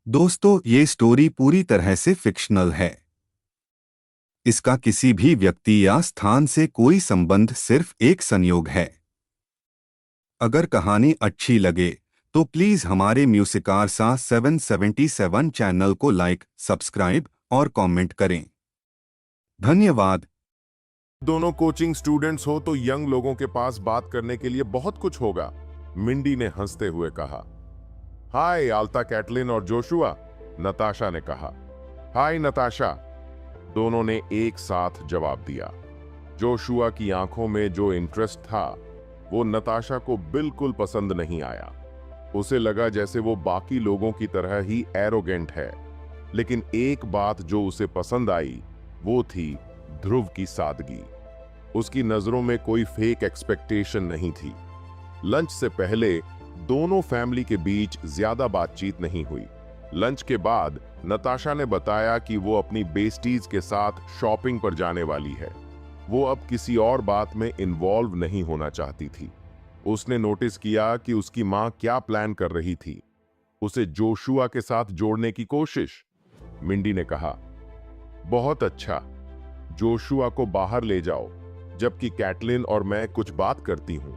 दोस्तों, ये स्टोरी पूरी तरह से फिक्शनल है। इसका किसी भी व्यक्ति या स्थान से कोई संबंध, सिर्फ एक संयोग है। अगर कहानी अच्छी लगे तो प्लीज हमारे म्यूसिकारसा 777 चैनल को लाइक, सब्सक्राइब और कमेंट करें। धन्यवाद। दोनों कोचिंग स्टूडेंट्स हो तो यंग लोगों के पास बात करने के लिए बहुत कुछ होगा, मिंडी ने हंसते हुए कहा। हाय आल्ता, कैटलिन और जोशुआ, नताशा ने कहा। हाय नताशा, दोनों ने एक साथ जवाब दिया। जोशुआ की आंखों में जो इंटरेस्ट था वो नताशा को बिल्कुल पसंद नहीं आया। उसे लगा जैसे वो बाकी लोगों की तरह ही एरोगेंट है। लेकिन एक बात जो उसे पसंद आई वो थी ध्रुव की सादगी। उसकी नजरों में कोई फेक एक्सपेक्टेशन नहीं थी। लंच से पहले दोनों फैमिली के बीच ज्यादा बातचीत नहीं हुई। लंच के बाद नताशा ने बताया कि वो अपनी बेस्टीज के साथ शॉपिंग पर जाने वाली है। वो अब किसी और बात में इन्वॉल्व नहीं होना चाहती थी। उसने नोटिस किया कि उसकी माँ क्या प्लान कर रही थी, उसे जोशुआ के साथ जोड़ने की कोशिश। मिंडी ने कहा, बहुत अच्छा, जोशुआ को बाहर ले जाओ जबकि कैटलिन और मैं कुछ बात करती हूं।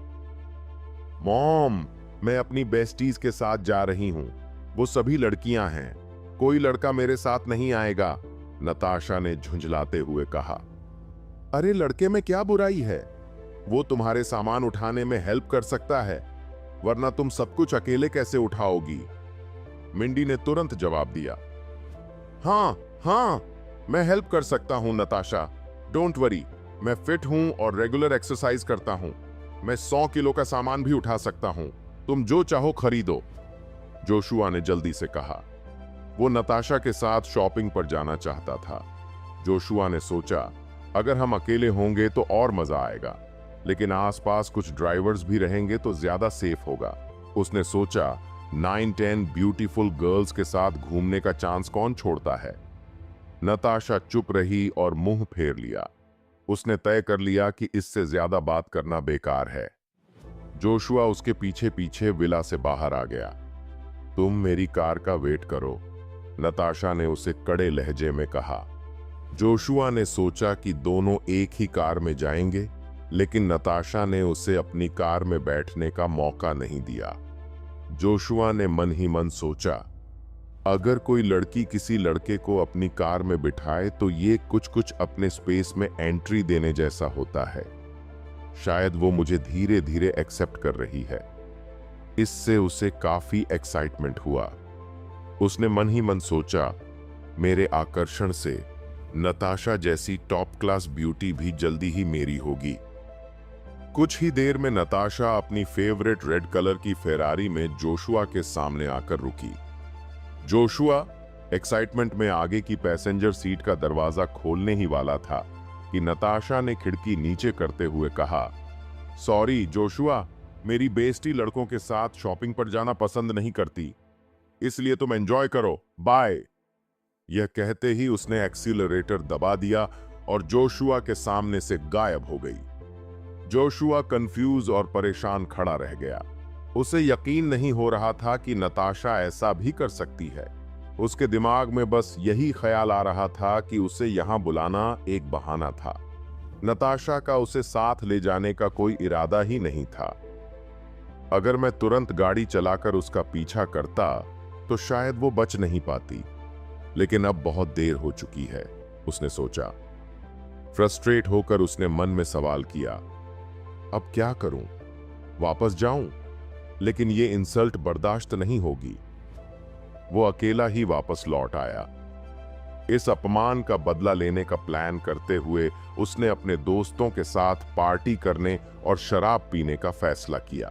मॉम, मैं अपनी बेस्टीज के साथ जा रही हूं। वो सभी लड़कियां हैं, कोई लड़का मेरे साथ नहीं आएगा, नताशा ने झुंझलाते हुए कहा। अरे लड़के में क्या बुराई है? वो तुम्हारे सामान उठाने में हेल्प कर सकता है, वरना तुम सब कुछ अकेले कैसे उठाओगी? मिंडी ने तुरंत जवाब दिया। हाँ हाँ, मैं हेल्प कर सकता हूं नताशा, डोंट वरी। मैं फिट हूं और रेगुलर एक्सरसाइज करता हूं। मैं 100 किलो का सामान भी उठा सकता हूं। तुम जो चाहो खरीदो, जोशुआ ने जल्दी से कहा। वो नताशा के साथ शॉपिंग पर जाना चाहता था। जोशुआ ने सोचा, अगर हम अकेले होंगे तो और मजा आएगा, लेकिन आसपास कुछ ड्राइवर्स भी रहेंगे तो ज्यादा सेफ होगा। उसने सोचा, 9-10 ब्यूटीफुल गर्ल्स के साथ घूमने का चांस कौन छोड़ता है। नताशा चुप रही और मुंह फेर लिया। उसने तय कर लिया कि इससे ज्यादा बात करना बेकार है। जोशुआ उसके पीछे पीछे विला से बाहर आ गया। तुम मेरी कार का वेट करो, नताशा ने उसे कड़े लहजे में कहा। जोशुआ ने सोचा कि दोनों एक ही कार में जाएंगे, लेकिन नताशा ने उसे अपनी कार में बैठने का मौका नहीं दिया। जोशुआ ने मन ही मन सोचा, अगर कोई लड़की किसी लड़के को अपनी कार में बिठाए तो ये कुछ कुछ अपने स्पेस में एंट्री देने जैसा होता है। शायद वो मुझे धीरे धीरे एक्सेप्ट कर रही है। इससे उसे काफी एक्साइटमेंट हुआ। उसने मन ही मन सोचा, मेरे आकर्षण से नताशा जैसी टॉप क्लास ब्यूटी भी जल्दी ही मेरी होगी। कुछ ही देर में नताशा अपनी फेवरेट रेड कलर की फेरारी में जोशुआ के सामने आकर रुकी। जोशुआ एक्साइटमेंट में आगे की पैसेंजर सीट का दरवाजा खोलने ही वाला था कि नताशा ने खिड़की नीचे करते हुए कहा, सॉरी जोशुआ, मेरी बेस्टी लड़कों के साथ शॉपिंग पर जाना पसंद नहीं करती, इसलिए तुम एंजॉय करो, बाय। यह कहते ही उसने एक्सीलरेटर दबा दिया और जोशुआ के सामने से गायब हो गई। जोशुआ कंफ्यूज और परेशान खड़ा रह गया। उसे यकीन नहीं हो रहा था कि नताशा ऐसा भी कर सकती है। उसके दिमाग में बस यही ख्याल आ रहा था कि उसे यहां बुलाना एक बहाना था। नताशा का उसे साथ ले जाने का कोई इरादा ही नहीं था। अगर मैं तुरंत गाड़ी चलाकर उसका पीछा करता तो शायद वो बच नहीं पाती, लेकिन अब बहुत देर हो चुकी है, उसने सोचा। फ्रस्ट्रेट होकर उसने मन में सवाल किया, अब क्या करूं? वापस जाऊं? लेकिन ये इंसल्ट बर्दाश्त नहीं होगी। वो अकेला ही वापस लौट आया। इस अपमान का बदला लेने का प्लान करते हुए उसने अपने दोस्तों के साथ पार्टी करने और शराब पीने का फैसला किया।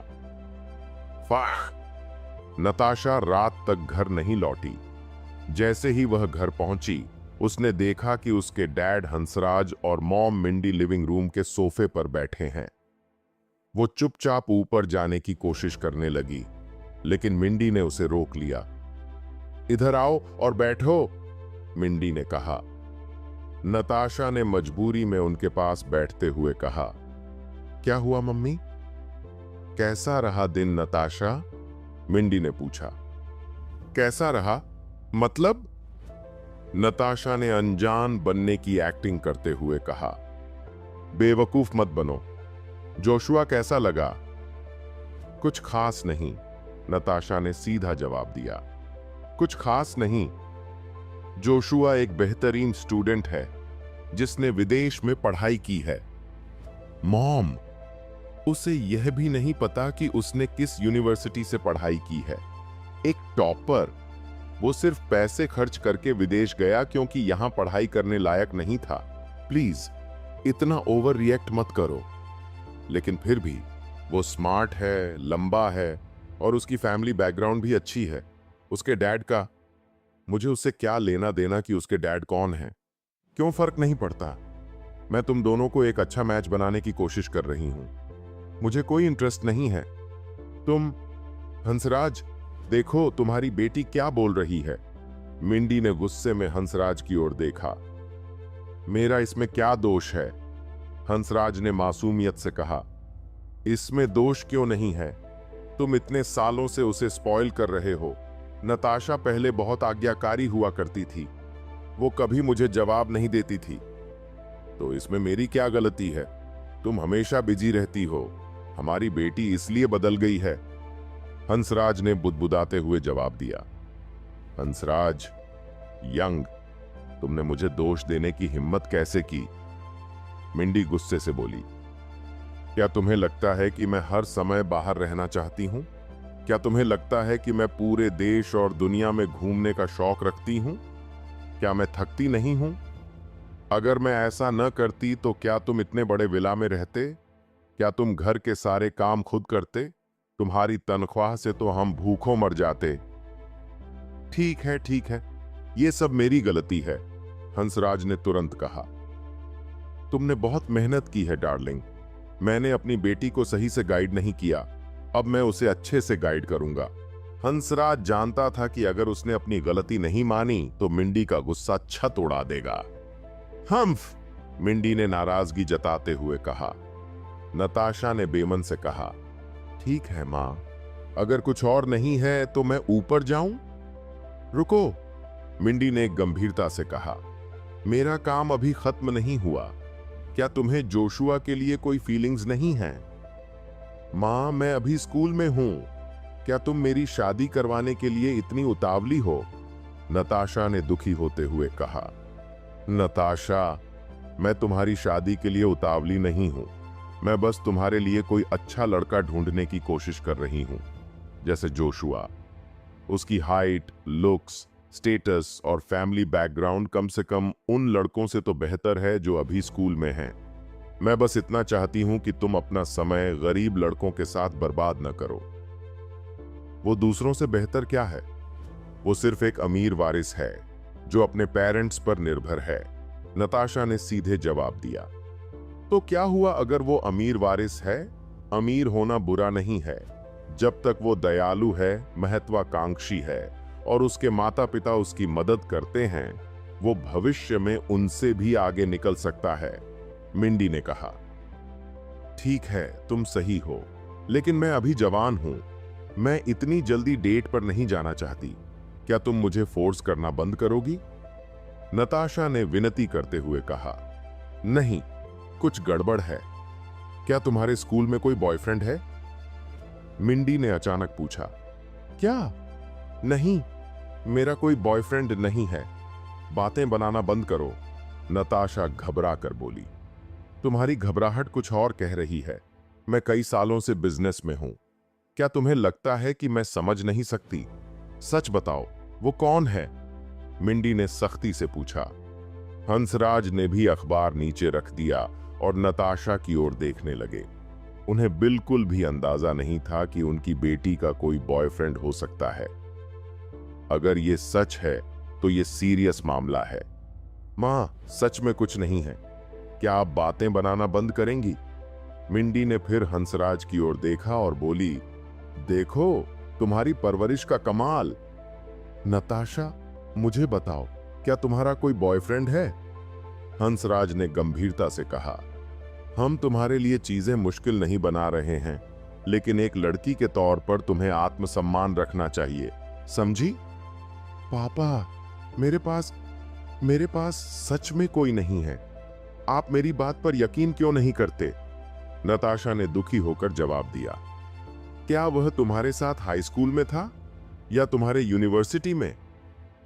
फाह! नताशा रात तक घर नहीं लौटी। जैसे ही वह घर पहुंची, उसने देखा कि उसके डैड हंसराज और मॉम मिंडी लिविंग रूम के सोफे पर बैठे हैं। वो चुपचाप ऊपर जाने की कोशिश करने लगी, लेकिन मिंडी ने उसे रोक लिया। इधर आओ और बैठो, मिंडी ने कहा। नताशा ने मजबूरी में उनके पास बैठते हुए कहा, क्या हुआ मम्मी? कैसा रहा दिन नताशा? मिंडी ने पूछा। कैसा रहा? मतलब? नताशा ने अनजान बनने की एक्टिंग करते हुए कहा। बेवकूफ मत बनो। जोशुआ कैसा लगा? कुछ खास नहीं, नताशा ने सीधा जवाब दिया। कुछ खास नहीं। जोशुआ एक बेहतरीन स्टूडेंट है जिसने विदेश में पढ़ाई की है। मॉम, उसे यह भी नहीं पता कि उसने किस यूनिवर्सिटी से पढ़ाई की है। एक टॉपर। वो सिर्फ पैसे खर्च करके विदेश गया क्योंकि यहां पढ़ाई करने लायक नहीं था। प्लीज इतना ओवर रिएक्ट मत करो। लेकिन फिर भी वो स्मार्ट है, लंबा है और उसकी फैमिली बैकग्राउंड भी अच्छी है। उसके डैड का, मुझे उससे क्या लेना देना कि उसके डैड कौन है? क्यों फर्क नहीं पड़ता? मैं तुम दोनों को एक अच्छा मैच बनाने की कोशिश कर रही हूं। मुझे कोई इंटरेस्ट नहीं है। तुम, हंसराज, देखो तुम्हारी बेटी क्या बोल रही है। मिंडी ने गुस्से में हंसराज की ओर देखा। मेरा इसमें क्या दोष है? हंसराज ने मासूमियत से कहा। इसमें दोष क्यों नहीं है? तुम इतने सालों से उसे स्पॉइल कर रहे हो। नताशा पहले बहुत आज्ञाकारी हुआ करती थी। वो कभी मुझे जवाब नहीं देती थी। तो इसमें मेरी क्या गलती है? तुम हमेशा बिजी रहती हो। हमारी बेटी इसलिए बदल गई है। हंसराज ने बुदबुदाते हुए जवाब दिया। हंसराज, यंग, तुमने मुझे दोष देने की हिम्मत कैसे की? मिंडी गुस्से से बोली। क्या तुम्हें लगता है कि मैं हर समय बाहर रहना चाहती हूं? क्या तुम्हें लगता है कि मैं पूरे देश और दुनिया में घूमने का शौक रखती हूं? क्या मैं थकती नहीं हूं? अगर मैं ऐसा न करती तो क्या तुम इतने बड़े विला में रहते? क्या तुम घर के सारे काम खुद करते? तुम्हारी तनख्वाह से तो हम भूखों मर जाते। ठीक है, ये सब मेरी गलती है, हंसराज ने तुरंत कहा। तुमने बहुत मेहनत की है डार्लिंग। मैंने अपनी बेटी को सही से गाइड नहीं किया। अब मैं उसे अच्छे से गाइड करूंगा। हंसराज जानता था कि अगर उसने अपनी गलती नहीं मानी तो मिंडी का गुस्सा छत उड़ा देगा। हम्फ, मिंडी ने नाराजगी जताते हुए कहा। नताशा ने बेमन से कहा, ठीक है मां, अगर कुछ और नहीं है तो मैं ऊपर जाऊं? रुको, मिंडी ने गंभीरता से कहा। मेरा काम अभी खत्म नहीं हुआ। क्या तुम्हें जोशुआ के लिए कोई फीलिंग्स नहीं है? मां, मैं अभी स्कूल में हूं। क्या तुम मेरी शादी करवाने के लिए इतनी उतावली हो? नताशा ने दुखी होते हुए कहा। नताशा, मैं तुम्हारी शादी के लिए उतावली नहीं हूं। मैं बस तुम्हारे लिए कोई अच्छा लड़का ढूंढने की कोशिश कर रही हूं, जैसे जोशुआ। उसकी हाइट, लुक्स, स्टेटस और फैमिली बैकग्राउंड कम से कम उन लड़कों से तो बेहतर है जो अभी स्कूल में हैं। मैं बस इतना चाहती हूं कि तुम अपना समय गरीब लड़कों के साथ बर्बाद न करो। वो दूसरों से बेहतर क्या है? वो सिर्फ एक अमीर वारिस है जो अपने पेरेंट्स पर निर्भर है, नताशा ने सीधे जवाब दिया। तो क्या हुआ अगर वो अमीर वारिस है? अमीर होना बुरा नहीं है, जब तक वो दयालु है, महत्वाकांक्षी है और उसके माता पिता उसकी मदद करते हैं। वो भविष्य में उनसे भी आगे निकल सकता है, मिंडी ने कहा। ठीक है, तुम सही हो, लेकिन मैं अभी जवान हूं। मैं इतनी जल्दी डेट पर नहीं जाना चाहती। क्या तुम मुझे फोर्स करना बंद करोगी? नताशा ने विनती करते हुए कहा। नहीं, कुछ गड़बड़ है। क्या तुम्हारे स्कूल में कोई बॉयफ्रेंड है? मिंडी ने अचानक पूछा। क्या? नहीं, मेरा कोई बॉयफ्रेंड नहीं है। बातें बनाना बंद करो, नताशा घबरा कर बोली। तुम्हारी घबराहट कुछ और कह रही है। मैं कई सालों से बिजनेस में हूं। क्या तुम्हें लगता है कि मैं समझ नहीं सकती? सच बताओ, वो कौन है? मिंडी ने सख्ती से पूछा। हंसराज ने भी अखबार नीचे रख दिया और नताशा की ओर देखने लगे। उन्हें बिल्कुल भी अंदाजा नहीं था कि उनकी बेटी का कोई बॉयफ्रेंड हो सकता है। अगर ये सच है तो ये सीरियस मामला है। मां, सच में कुछ नहीं है। क्या आप बातें बनाना बंद करेंगी? मिंडी ने फिर हंसराज की ओर देखा और बोली, देखो तुम्हारी परवरिश का कमाल। नताशा, मुझे बताओ, क्या तुम्हारा कोई बॉयफ्रेंड है? हंसराज ने गंभीरता से कहा। हम तुम्हारे लिए चीजें मुश्किल नहीं बना रहे हैं, लेकिन एक लड़की के तौर पर तुम्हें आत्मसम्मान रखना चाहिए, समझी? पापा, मेरे पास सच में कोई नहीं है। आप मेरी बात पर यकीन क्यों नहीं करते? नताशा ने दुखी होकर जवाब दिया। क्या वह तुम्हारे साथ हाई स्कूल में था या तुम्हारे यूनिवर्सिटी में?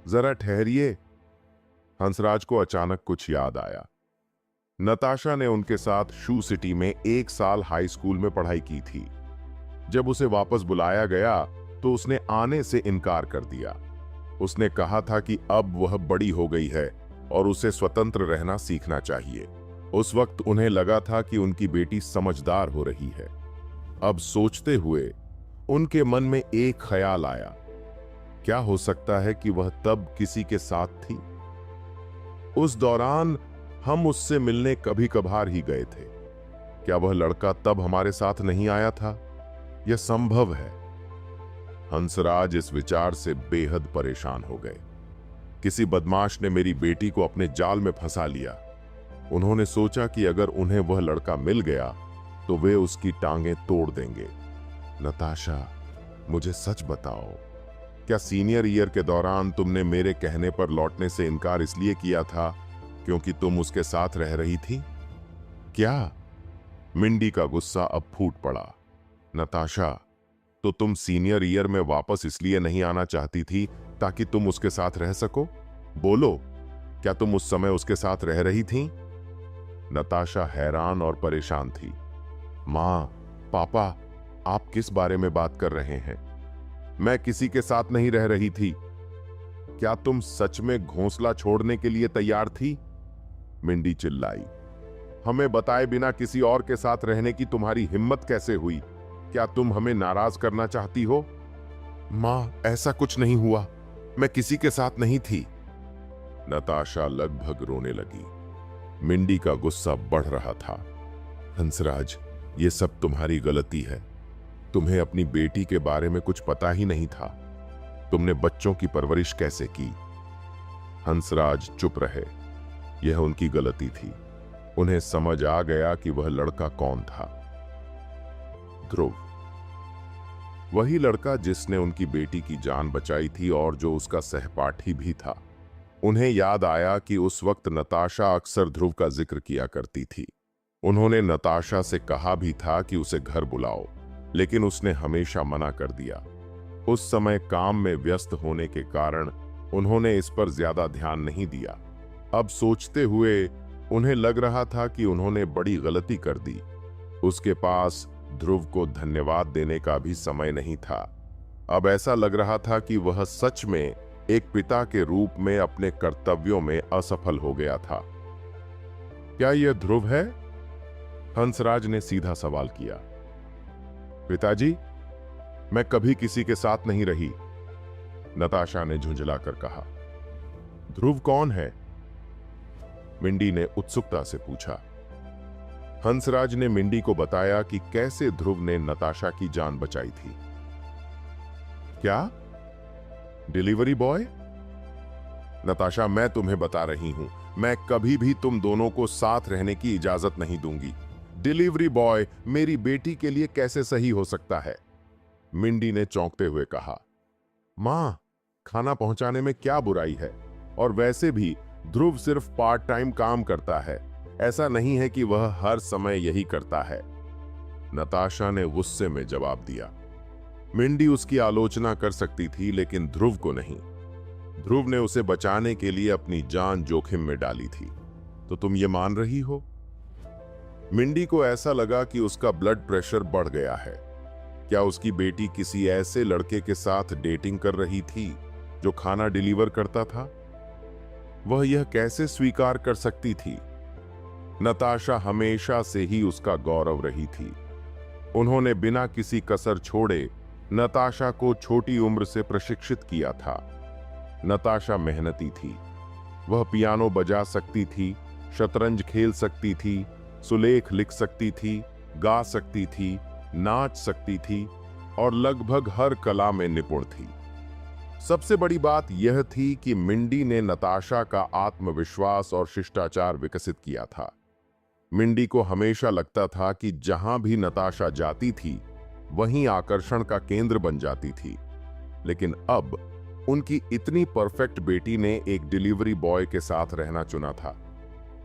जरा ठहरिए। हंसराज को अचानक कुछ याद आया। नताशा ने उनके साथ शू सिटी में 1 साल हाई स्कूल में पढ़ाई की थी। जब उसे वापस बुलाया गया तो उसने आने से इनकार कर दिया। उसने कहा था कि अब वह बड़ी हो गई है और उसे स्वतंत्र रहना सीखना चाहिए। उस वक्त उन्हें लगा था कि उनकी बेटी समझदार हो रही है। अब सोचते हुए उनके मन में एक ख्याल आया, क्या हो सकता है कि वह तब किसी के साथ थी? उस दौरान हम उससे मिलने कभी कभार ही गए थे। क्या वह लड़का तब हमारे साथ नहीं आया था? यह संभव है। हंसराज इस विचार से बेहद परेशान हो गए। किसी बदमाश ने मेरी बेटी को अपने जाल में फंसा लिया। उन्होंने सोचा कि अगर उन्हें वह लड़का मिल गया तो वे उसकी टांगें तोड़ देंगे। नताशा, मुझे सच बताओ, क्या सीनियर ईयर के दौरान तुमने मेरे कहने पर लौटने से इनकार इसलिए किया था क्योंकि तुम उसके साथ रह रही थी? क्या? मिंडी का गुस्सा अब फूट पड़ा। नताशा, तो तुम सीनियर ईयर में वापस इसलिए नहीं आना चाहती थी ताकि तुम उसके साथ रह सको? बोलो, क्या तुम उस समय उसके साथ रह रही थी? नताशा हैरान और परेशान थी। मां, पापा, आप किस बारे में बात कर रहे हैं? मैं किसी के साथ नहीं रह रही थी। क्या तुम सच में घोंसला छोड़ने के लिए तैयार थी? मिंडी चिल्लाई। हमें बताए बिना किसी और के साथ रहने की तुम्हारी हिम्मत कैसे हुई? क्या तुम हमें नाराज करना चाहती हो? मां, ऐसा कुछ नहीं हुआ। मैं किसी के साथ नहीं थी। नताशा लगभग रोने लगी। मिंडी का गुस्सा बढ़ रहा था। हंसराज, ये सब तुम्हारी गलती है। तुम्हें अपनी बेटी के बारे में कुछ पता ही नहीं था। तुमने बच्चों की परवरिश कैसे की? हंसराज चुप रहे। यह उनकी गलती थी। उन्हें समझ आ गया कि वह लड़का कौन था। ध्रुव, वही लड़का जिसने उनकी बेटी की जान बचाई थी और जो उसका सहपाठी भी था। उन्हें याद आया कि उस वक्त नताशा अक्सर ध्रुव का जिक्र किया करती थी। उन्होंने नताशा से कहा भी था कि उसे घर बुलाओ, लेकिन उसने हमेशा मना कर दिया। उस समय काम में व्यस्त होने के कारण उन्होंने इस पर ज्यादा ध्यान नहीं दिया। अब सोचते हुए उन्हें लग रहा था कि उन्होंने बड़ी गलती कर दी। उसके पास ध्रुव को धन्यवाद देने का भी समय नहीं था। अब ऐसा लग रहा था कि वह सच में एक पिता के रूप में अपने कर्तव्यों में असफल हो गया था। क्या यह ध्रुव है? हंसराज ने सीधा सवाल किया। पिताजी, मैं कभी किसी के साथ नहीं रही, नताशा ने झुंझलाकर कहा। ध्रुव कौन है? मिंडी ने उत्सुकता से पूछा। हंसराज ने मिंडी को बताया कि कैसे ध्रुव ने नताशा की जान बचाई थी। क्या? Delivery boy? नताशा, मैं तुम्हें बता रही हूं, मैं कभी भी तुम दोनों को साथ रहने की इजाजत नहीं दूंगी। डिलीवरी बॉय मेरी बेटी के लिए कैसे सही हो सकता है? मिंडी ने चौंकते हुए कहा। मां, खाना पहुंचाने में क्या बुराई है? और वैसे भी ध्रुव सिर्फ पार्ट टाइम काम करता है। ऐसा नहीं है कि वह हर समय यही करता है, नताशा ने गुस्से में जवाब दिया। मिंडी उसकी आलोचना कर सकती थी, लेकिन ध्रुव को नहीं। ध्रुव ने उसे बचाने के लिए अपनी जान जोखिम में डाली थी। तो तुम ये मान रही हो? मिंडी को ऐसा लगा कि उसका ब्लड प्रेशर बढ़ गया है। क्या उसकी बेटी किसी ऐसे लड़के के साथ डेटिंग कर रही थी जो खाना डिलीवर करता था? वह यह कैसे स्वीकार कर सकती थी? नताशा हमेशा से ही उसका गौरव रही थी। उन्होंने बिना किसी कसर छोड़े नताशा को छोटी उम्र से प्रशिक्षित किया था। नताशा मेहनती थी। वह पियानो बजा सकती थी, शतरंज खेल सकती थी, सुलेख लिख सकती थी, गा सकती थी, नाच सकती थी और लगभग हर कला में निपुण थी। सबसे बड़ी बात यह थी कि मिंडी ने नताशा का आत्मविश्वास और शिष्टाचार विकसित किया था। मिंडी को हमेशा लगता था कि जहां भी नताशा जाती थी वहीं आकर्षण का केंद्र बन जाती थी। लेकिन अब उनकी इतनी परफेक्ट बेटी ने एक डिलीवरी बॉय के साथ रहना चुना था।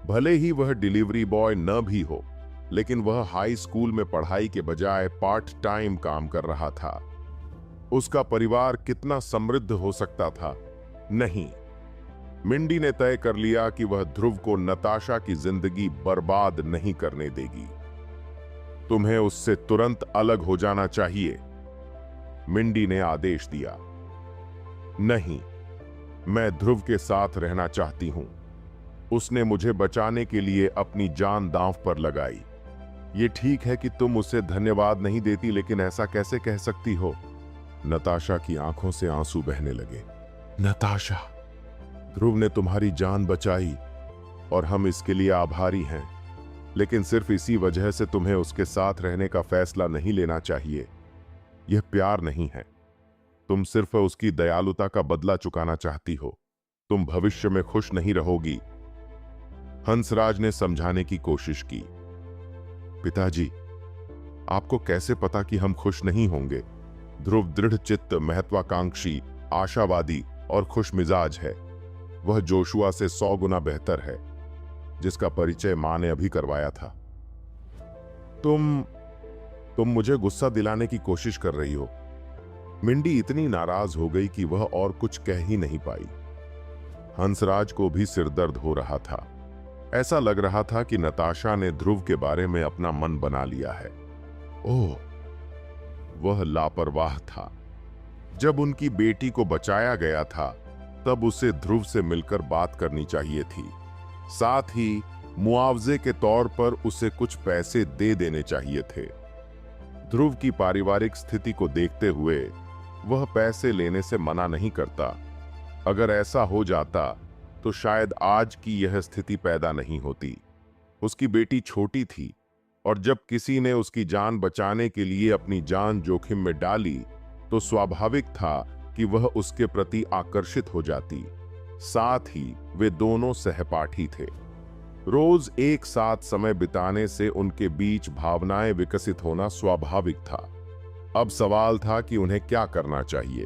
भले ही वह डिलीवरी बॉय न भी हो, लेकिन वह हाई स्कूल में पढ़ाई के बजाय पार्ट टाइम काम कर रहा था। उसका परिवार कितना समृद्ध हो सकता था? नहीं। मिंडी ने तय कर लिया कि वह ध्रुव को नताशा की जिंदगी बर्बाद नहीं करने देगी। तुम्हें उससे तुरंत अलग हो जाना चाहिए, मिंडी ने आदेश दिया। नहीं, मैं ध्रुव के साथ रहना चाहती हूं। उसने मुझे बचाने के लिए अपनी जान दांव पर लगाई। ये ठीक है कि तुम उसे धन्यवाद नहीं देती, लेकिन ऐसा कैसे कह सकती हो? नताशा की आंखों से आंसू बहने लगे। नताशा, ध्रुव ने तुम्हारी जान बचाई और हम इसके लिए आभारी हैं, लेकिन सिर्फ इसी वजह से तुम्हें उसके साथ रहने का फैसला नहीं लेना चाहिए। यह प्यार नहीं है। तुम सिर्फ उसकी दयालुता का बदला चुकाना चाहती हो। तुम भविष्य में खुश नहीं रहोगी। हंसराज ने समझाने की कोशिश की। पिताजी, आपको कैसे पता कि हम खुश नहीं होंगे? ध्रुव दृढ़ चित्त, महत्वाकांक्षी, आशावादी और खुश मिजाज है। वह जोशुआ से 100 गुना बेहतर है, जिसका परिचय मां ने अभी करवाया था। तुम मुझे गुस्सा दिलाने की कोशिश कर रही हो। मिंडी इतनी नाराज हो गई कि वह और कुछ कह ही नहीं पाई। हंसराज को भी सिरदर्द हो रहा था। ऐसा लग रहा था कि नताशा ने ध्रुव के बारे में अपना मन बना लिया है। ओह, वह लापरवाह था। जब उनकी बेटी को बचाया गया था, तब उसे ध्रुव से मिलकर बात करनी चाहिए थी। साथ ही मुआवजे के तौर पर उसे कुछ पैसे दे देने चाहिए थे। ध्रुव की पारिवारिक स्थिति को देखते हुए वह पैसे लेने से मना नहीं करता। अगर ऐसा हो जाता तो शायद आज की यह स्थिति पैदा नहीं होती। उसकी बेटी छोटी थी और जब किसी ने उसकी जान बचाने के लिए अपनी जान जोखिम में डाली तो स्वाभाविक था कि वह उसके प्रति आकर्षित हो जाती। साथ ही वे दोनों सहपाठी थे। रोज एक साथ समय बिताने से उनके बीच भावनाएं विकसित होना स्वाभाविक था। अब सवाल था कि उन्हें क्या करना चाहिए।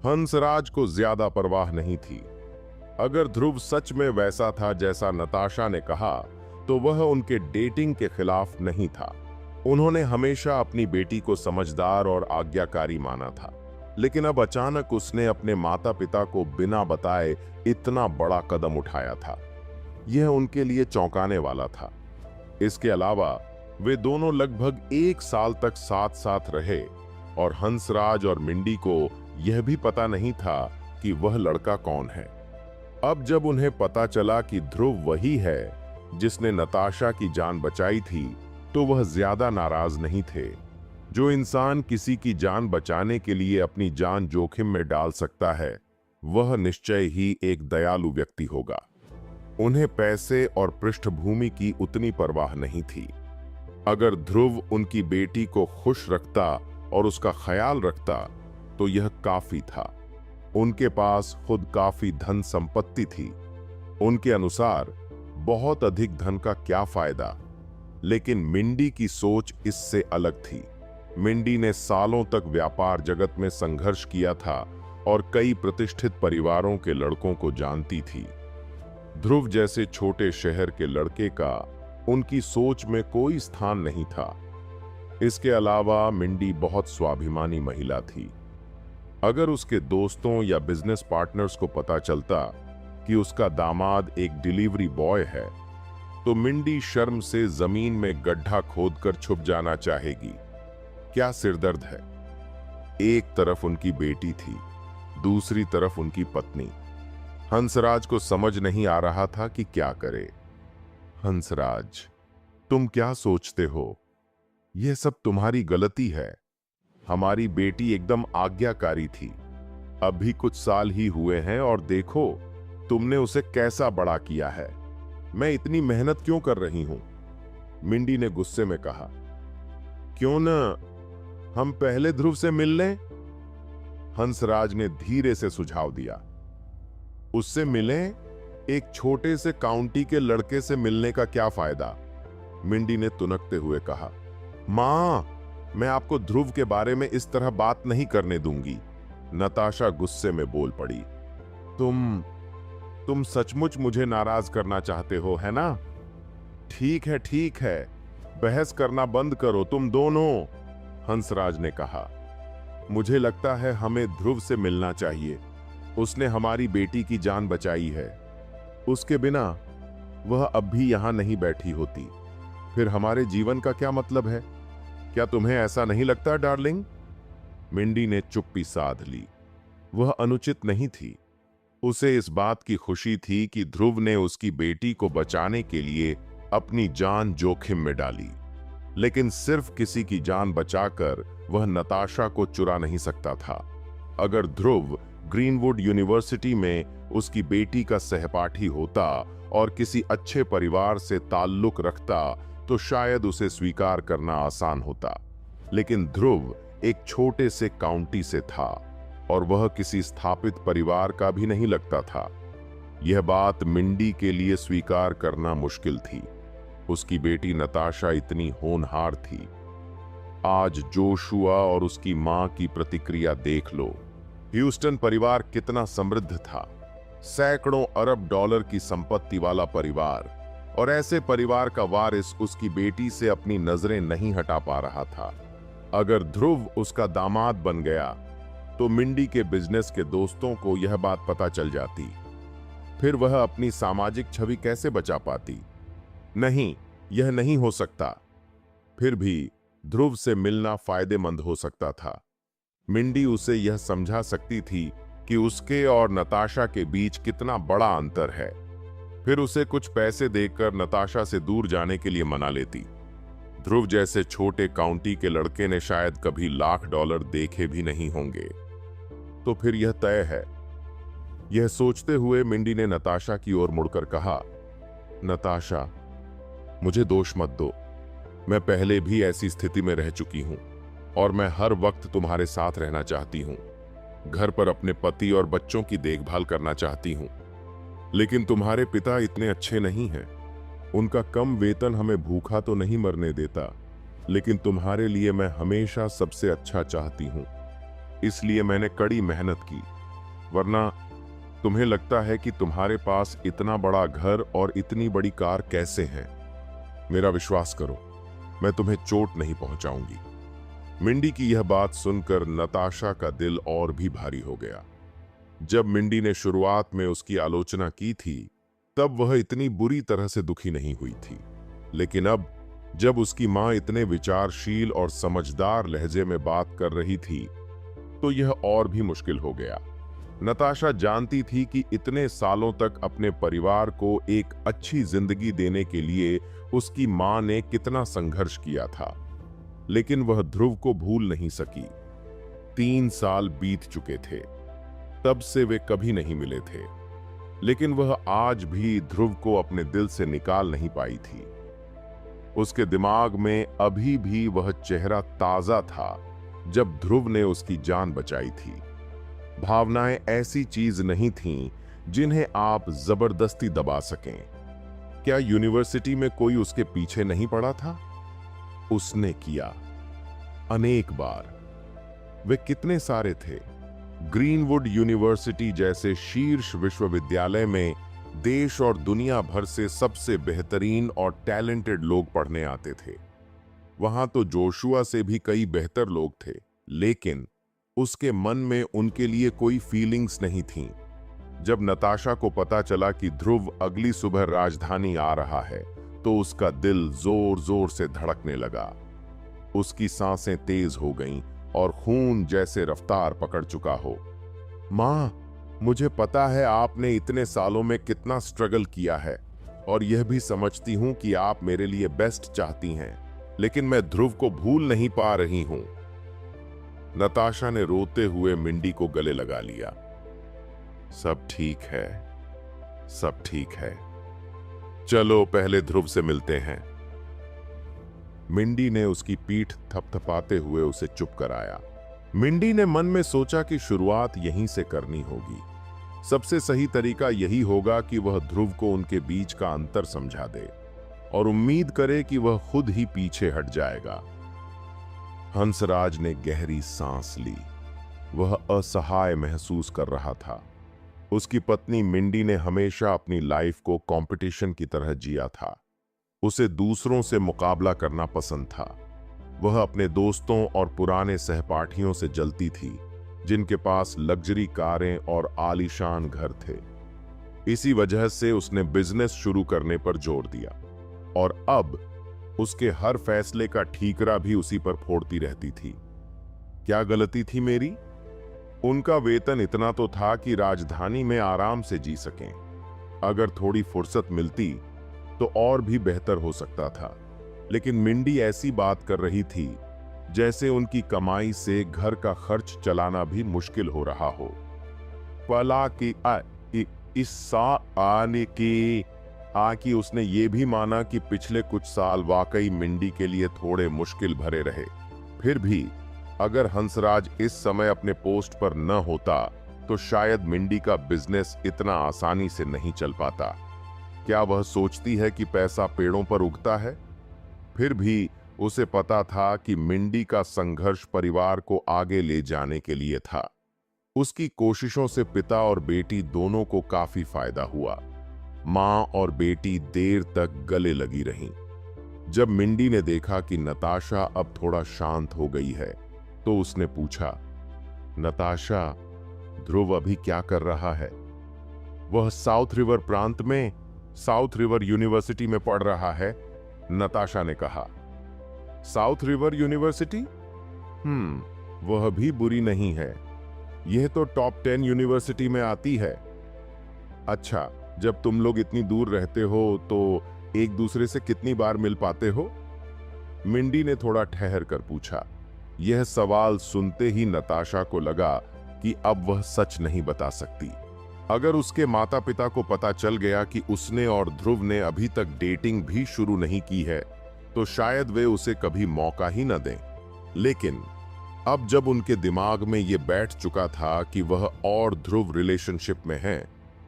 हंसराज को ज्यादा परवाह नहीं थी। अगर ध्रुव सच में वैसा था जैसा नताशा ने कहा, तो वह उनके डेटिंग के खिलाफ नहीं था। उन्होंने हमेशा अपनी बेटी को समझदार और आज्ञाकारी माना था, लेकिन अब अचानक उसने अपने माता पिता को बिना बताए इतना बड़ा कदम उठाया था। यह उनके लिए चौंकाने वाला था। इसके अलावा वे दोनों लगभग 1 साल तक साथ साथ रहे और हंसराज और मिंडी को यह भी पता नहीं था कि वह लड़का कौन है। अब जब उन्हें पता चला कि ध्रुव वही है जिसने नताशा की जान बचाई थी, तो वह ज्यादा नाराज नहीं थे। जो इंसान किसी की जान बचाने के लिए अपनी जान जोखिम में डाल सकता है, वह निश्चय ही एक दयालु व्यक्ति होगा। उन्हें पैसे और पृष्ठभूमि की उतनी परवाह नहीं थी। अगर ध्रुव उनकी बेटी को खुश रखता और उसका ख्याल रखता, तो यह काफी था। उनके पास खुद काफी धन संपत्ति थी। उनके अनुसार बहुत अधिक धन का क्या फायदा? लेकिन मिंडी की सोच इससे अलग थी। मिंडी ने सालों तक व्यापार जगत में संघर्ष किया था और कई प्रतिष्ठित परिवारों के लड़कों को जानती थी। ध्रुव जैसे छोटे शहर के लड़के का उनकी सोच में कोई स्थान नहीं था। इसके अलावा मिंडी बहुत स्वाभिमानी महिला थी। अगर उसके दोस्तों या बिजनेस पार्टनर्स को पता चलता कि उसका दामाद एक डिलीवरी बॉय है, तो मिंडी शर्म से जमीन में गड्ढा खोदकर छुप जाना चाहेगी। क्या सिरदर्द है। एक तरफ उनकी बेटी थी, दूसरी तरफ उनकी पत्नी। हंसराज को समझ नहीं आ रहा था कि क्या करे। हंसराज, तुम क्या सोचते हो? यह सब तुम्हारी गलती है। हमारी बेटी एकदम आज्ञाकारी थी। अभी कुछ साल ही हुए हैं और देखो तुमने उसे कैसा बड़ा किया है। मैं इतनी मेहनत क्यों कर रही हूं? मिंडी ने गुस्से में कहा। क्यों न हम पहले ध्रुव से मिल लें? हंसराज ने धीरे से सुझाव दिया। उससे मिलें? एक छोटे से काउंटी के लड़के से मिलने का क्या फायदा? मिंडी ने तुनकते हुए कहा। मां, मैं आपको ध्रुव के बारे में इस तरह बात नहीं करने दूंगी। नताशा गुस्से में बोल पड़ी। तुम सचमुच मुझे नाराज करना चाहते हो, है ना? ठीक है, बहस करना बंद करो तुम दोनों, हंसराज ने कहा। मुझे लगता है हमें ध्रुव से मिलना चाहिए। उसने हमारी बेटी की जान बचाई है। उसके बिना वह अब भी यहां नहीं बैठी होती। फिर हमारे जीवन का क्या मतलब है? क्या तुम्हें ऐसा नहीं लगता डार्लिंग? मिंडी ने चुप्पी साध ली। वह अनुचित नहीं थी। उसे इस बात की खुशी थी कि ध्रुव ने उसकी बेटी को बचाने के लिए अपनी जान जोखिम में डाली। लेकिन सिर्फ किसी की जान बचाकर वह नताशा को चुरा नहीं सकता था। अगर ध्रुव ग्रीनवुड यूनिवर्सिटी में उसकी बेटी का सहपाठी होता और किसी अच्छे परिवार से ताल्लुक रखता तो शायद उसे स्वीकार करना आसान होता। लेकिन ध्रुव एक छोटे से काउंटी से था और वह किसी स्थापित परिवार का भी नहीं लगता था। यह बात मिंडी के लिए स्वीकार करना मुश्किल थी। उसकी बेटी नताशा इतनी होनहार थी। आज जोशुआ और उसकी मां की प्रतिक्रिया देख लो। ह्यूस्टन परिवार कितना समृद्ध था, सैकड़ों अरब डॉलर की संपत्ति वाला परिवार, और ऐसे परिवार का वारिस उसकी बेटी से अपनी नजरें नहीं हटा पा रहा था। अगर ध्रुव उसका दामाद बन गया तो मिंडी के बिजनेस के दोस्तों को यह बात पता चल जाती। फिर वह अपनी सामाजिक छवि कैसे बचा पाती? नहीं, यह नहीं हो सकता। फिर भी ध्रुव से मिलना फायदेमंद हो सकता था। मिंडी उसे यह समझा सकती थी कि उसके और नताशा के बीच कितना बड़ा अंतर है। फिर उसे कुछ पैसे देकर नताशा से दूर जाने के लिए मना लेती। ध्रुव जैसे छोटे काउंटी के लड़के ने शायद कभी $1,00,000 देखे भी नहीं होंगे। तो फिर यह तय है। यह सोचते हुए मिंडी ने नताशा की ओर मुड़कर कहा, नताशा, मुझे दोष मत दो। मैं पहले भी ऐसी स्थिति में रह चुकी हूं और मैं हर वक्त तुम्हारे साथ रहना चाहती हूं। घर पर अपने पति और बच्चों की देखभाल करना चाहती हूं। लेकिन तुम्हारे पिता इतने अच्छे नहीं हैं। उनका कम वेतन हमें भूखा तो नहीं मरने देता, लेकिन तुम्हारे लिए मैं हमेशा सबसे अच्छा चाहती हूं। इसलिए मैंने कड़ी मेहनत की। वरना तुम्हें लगता है कि तुम्हारे पास इतना बड़ा घर और इतनी बड़ी कार कैसे है? मेरा विश्वास करो, मैं तुम्हें चोट नहीं पहुंचाऊंगी। मिंडी की यह बात सुनकर नताशा का दिल और भी भारी हो गया। जब मिंडी ने शुरुआत में उसकी आलोचना की थी, तब वह इतनी बुरी तरह से दुखी नहीं हुई थी। लेकिन अब जब उसकी मां इतने विचारशील और समझदार लहजे में बात कर रही थी, तो यह और भी मुश्किल हो गया। नताशा जानती थी कि इतने सालों तक अपने परिवार को एक अच्छी जिंदगी देने के लिए उसकी मां ने कितना संघर्ष किया था, लेकिन वह ध्रुव को भूल नहीं सकी। 3 साल बीत चुके थे, तब से वे कभी नहीं मिले थे, लेकिन वह आज भी ध्रुव को अपने दिल से निकाल नहीं पाई थी। उसके दिमाग में अभी भी वह चेहरा ताजा था जब ध्रुव ने उसकी जान बचाई थी। भावनाएं ऐसी चीज नहीं थीं जिन्हें आप जबरदस्ती दबा सकें। क्या यूनिवर्सिटी में कोई उसके पीछे नहीं पड़ा था? उसने किया, अनेक बार। वे कितने सारे थे। ग्रीनवुड यूनिवर्सिटी जैसे शीर्ष विश्वविद्यालय में देश और दुनिया भर से सबसे बेहतरीन और टैलेंटेड लोग पढ़ने आते थे। वहां तो जोशुआ से भी कई बेहतर लोग थे, लेकिन उसके मन में उनके लिए कोई फीलिंग्स नहीं थीं। जब नताशा को पता चला कि ध्रुव अगली सुबह राजधानी आ रहा है, तो उसका दिल जोर जोर से धड़कने लगा। उसकी सांसें तेज हो गईं और खून जैसे रफ्तार पकड़ चुका हो। मां, मुझे पता है आपने इतने सालों में कितना स्ट्रगल किया है, और यह भी समझती हूं कि आप मेरे लिए बेस्ट चाहती हैं, लेकिन मैं ध्रुव को भूल नहीं पा रही हूं। नताशा ने रोते हुए मिंडी को गले लगा लिया। सब ठीक है, सब ठीक है। चलो पहले ध्रुव से मिलते हैं। मिंडी ने उसकी पीठ थपथपाते हुए उसे चुप कराया। मिंडी ने मन में सोचा कि शुरुआत यहीं से करनी होगी। सबसे सही तरीका यही होगा कि वह ध्रुव को उनके बीच का अंतर समझा दे और उम्मीद करे कि वह खुद ही पीछे हट जाएगा। हंसराज ने गहरी सांस ली। वह असहाय महसूस कर रहा था। उसकी पत्नी मिंडी ने हमेशा अपनी लाइफ को कंपटीशन की तरह जिया था। उसे दूसरों से मुकाबला करना पसंद था। वह अपने दोस्तों और पुराने सहपाठियों से जलती थी, जिनके पास लग्जरी कारें और आलीशान घर थे। इसी वजह से उसने बिजनेस शुरू करने पर जोर दिया और अब उसके हर फैसले का ठीकरा भी उसी पर फोड़ती रहती थी। क्या गलती थी मेरी? उनका वेतन इतना तो था कि राजधानी में आराम से जी सकें। अगर थोड़ी फुर्सत मिलती तो और भी बेहतर हो सकता था, लेकिन मिंडी ऐसी बात कर रही थी जैसे उनकी कमाई से घर का खर्च चलाना भी मुश्किल हो रहा हो। पला की इस सा आने की उसने ये भी माना कि पिछले कुछ साल वाकई मिंडी के लिए थोड़े मुश्किल भरे रहे। फिर भी अगर हंसराज इस समय अपने पोस्ट पर न होता तो शायद मिंडी का बिजनेस इतना आसानी से नहीं चल पाता। क्या वह सोचती है कि पैसा पेड़ों पर उगता है? फिर भी उसे पता था कि मिंडी का संघर्ष परिवार को आगे ले जाने के लिए था। उसकी कोशिशों से पिता और बेटी दोनों को काफी फायदा हुआ। मां और बेटी देर तक गले लगी रहीं। जब मिंडी ने देखा कि नताशा अब थोड़ा शांत हो गई है तो उसने पूछा, नताशा, ध्रुव अभी क्या कर रहा है? वह साउथ रिवर प्रांत में साउथ रिवर यूनिवर्सिटी में पढ़ रहा है, नताशा ने कहा। South river university? वह भी बुरी नहीं है। यह तो टॉप 10 यूनिवर्सिटी में आती है। अच्छा, जब तुम लोग इतनी दूर रहते हो तो एक दूसरे से कितनी बार मिल पाते हो? मिंडी ने थोड़ा ठहर कर पूछा। यह सवाल सुनते ही नताशा को लगा कि अब वह सच नहीं बता सकती। अगर उसके माता पिता को पता चल गया कि उसने और ध्रुव ने अभी तक डेटिंग भी शुरू नहीं की है तो शायद वे उसे कभी मौका ही न दें। लेकिन अब जब उनके दिमाग में यह बैठ चुका था कि वह और ध्रुव रिलेशनशिप में हैं,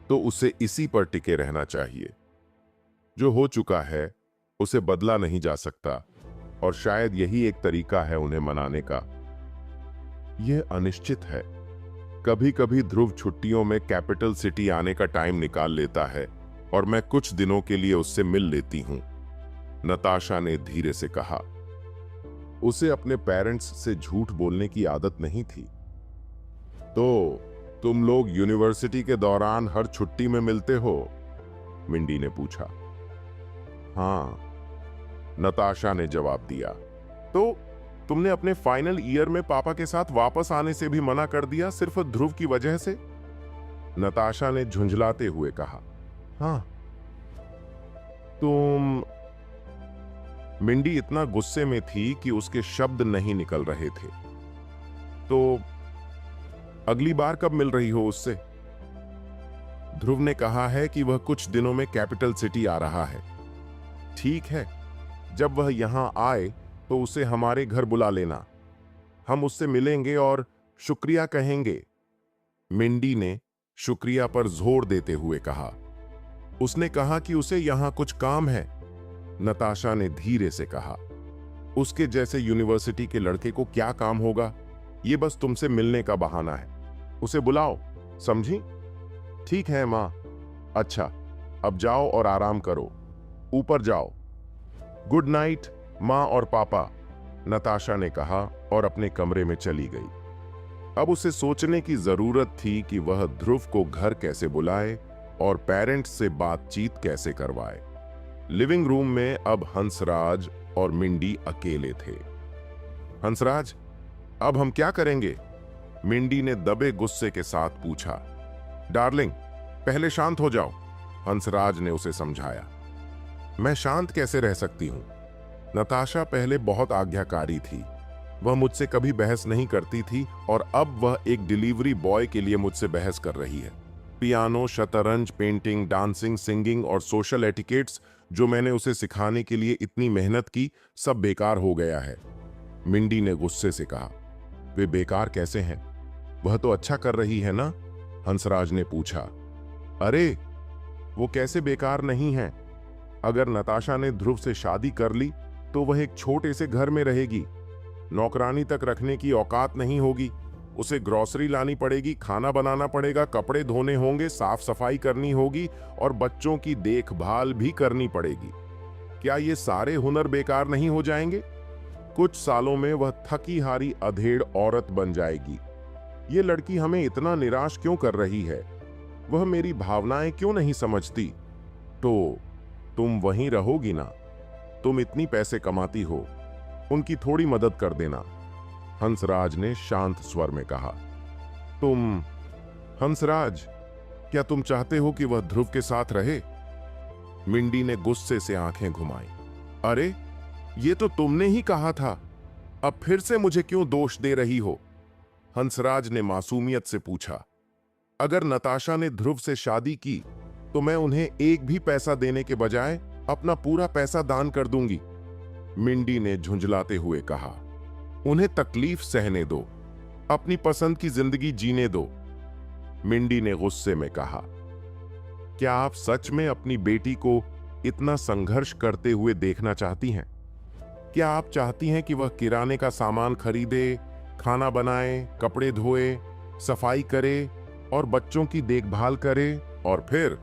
तो उसे इसी पर टिके रहना चाहिए। जो हो चुका है उसे बदला नहीं जा सकता और शायद यही एक तरीका है उन्हें मनाने का। यह अनिश्चित है। कभी कभी ध्रुव छुट्टियों में कैपिटल सिटी आने का टाइम निकाल लेता है और मैं कुछ दिनों के लिए उससे मिल लेती हूं, नताशा ने धीरे से कहा। उसे अपने पेरेंट्स से झूठ बोलने की आदत नहीं थी। तो तुम लोग यूनिवर्सिटी के दौरान हर छुट्टी में मिलते हो? मिंडी ने पूछा। हाँ, नताशा ने जवाब दिया। तो तुमने अपने फाइनल ईयर में पापा के साथ वापस आने से भी मना कर दिया सिर्फ ध्रुव की वजह से? नताशा ने झुंझलाते हुए कहा। हाँ। तुम... मिंडी इतना गुस्से में थी कि उसके शब्द नहीं निकल रहे थे। तो अगली बार कब मिल रही हो उससे? ध्रुव ने कहा है कि वह कुछ दिनों में कैपिटल सिटी आ रहा है। ठीक है, जब वह यहां आए तो उसे हमारे घर बुला लेना। हम उससे मिलेंगे और शुक्रिया कहेंगे। मिंडी ने शुक्रिया पर जोर देते हुए कहा। उसने कहा कि उसे यहां कुछ काम है, नताशा ने धीरे से कहा। उसके जैसे यूनिवर्सिटी के लड़के को क्या काम होगा? ये बस तुमसे मिलने का बहाना है। उसे बुलाओ, समझी? ठीक है मां। अच्छा, अब जाओ और आराम करो। ऊपर जाओ। गुड नाइट मां और पापा, नताशा ने कहा और अपने कमरे में चली गई। अब उसे सोचने की जरूरत थी कि वह ध्रुव को घर कैसे बुलाए और पेरेंट्स से बातचीत कैसे करवाए। लिविंग रूम में अब हंसराज और मिंडी अकेले थे। हंसराज, अब हम क्या करेंगे? मिंडी ने दबे गुस्से के साथ पूछा। डार्लिंग, पहले शांत हो जाओ, हंसराज ने उसे समझाया। मैं शांत कैसे रह सकती हूं? नताशा पहले बहुत आज्ञाकारी थी। वह मुझसे कभी बहस नहीं करती थी और अब वह एक डिलीवरी बॉय के लिए मुझसे बहस कर रही है। पियानो, शतरंज, पेंटिंग, डांसिंग, सिंगिंग और सोशल एटिकेट्स जो मैंने उसे सिखाने के लिए इतनी मेहनत की, सब बेकार हो गया है, मिंडी ने गुस्से से कहा। वे बेकार कैसे हैं? वह तो अच्छा कर रही है ना? हंसराज ने पूछा। अरे, वो कैसे बेकार नहीं है? अगर नताशा ने ध्रुव से शादी कर ली तो वह एक छोटे से घर में रहेगी। नौकरानी तक रखने की औकात नहीं होगी। उसे ग्रोसरी लानी पड़ेगी, खाना बनाना पड़ेगा, कपड़े धोने होंगे, साफ सफाई करनी होगी और बच्चों की देखभाल भी करनी पड़ेगी। क्या ये सारे हुनर बेकार नहीं हो जाएंगे? कुछ सालों में वह थकी हारी अधेड़ औरत बन जाएगी। ये लड़की हमें इतना निराश क्यों कर रही है? वह मेरी भावनाएं क्यों नहीं समझती? तो तुम वहीं रहोगी ना? तुम इतनी पैसे कमाती हो, उनकी थोड़ी मदद कर देना, हंसराज ने शांत स्वर में कहा। तुम हंसराज, क्या तुम चाहते हो कि वह ध्रुव के साथ रहे? मिंडी ने गुस्से से आंखें घुमाई। अरे, ये तो तुमने ही कहा था, अब फिर से मुझे क्यों दोष दे रही हो? हंसराज ने मासूमियत से पूछा। अगर नताशा ने ध्रुव से शादी की तो मैं उन्हें एक भी पैसा देने के बजाय अपना पूरा पैसा दान कर दूंगी, मिंडी ने झुंझलाते हुए कहा। उन्हें तकलीफ सहने दो, अपनी पसंद की जिंदगी जीने दो, मिंडी ने गुस्से में कहा। क्या आप सच में अपनी बेटी को इतना संघर्ष करते हुए देखना चाहती हैं? क्या आप चाहती हैं कि वह किराने का सामान खरीदे, खाना बनाए, कपड़े धोए, सफाई करे और बच्चों की देखभाल करे और फिर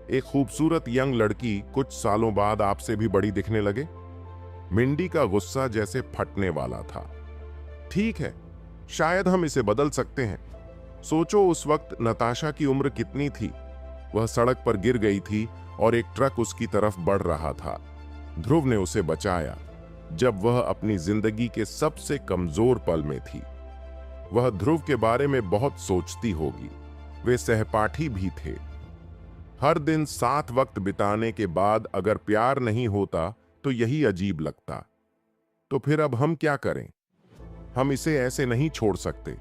एक खूबसूरत यंग लड़की कुछ सालों बाद आपसे भी बड़ी दिखने लगे? मिंडी का गुस्सा जैसे फटने वाला था। ठीक है, शायद हम इसे बदल सकते हैं। सोचो, उस वक्त नताशा की उम्र कितनी थी? वह सड़क पर गिर गई थी और एक ट्रक उसकी तरफ बढ़ रहा था। ध्रुव ने उसे बचाया जब वह अपनी जिंदगी के सबसे कमजोर पल में थी। वह ध्रुव के बारे में बहुत सोचती होगी। वे सहपाठी भी थे। हर दिन साथ वक्त बिताने के बाद अगर प्यार नहीं होता तो यही अजीब लगता। तो फिर अब हम क्या करें? हम इसे ऐसे नहीं छोड़ सकते।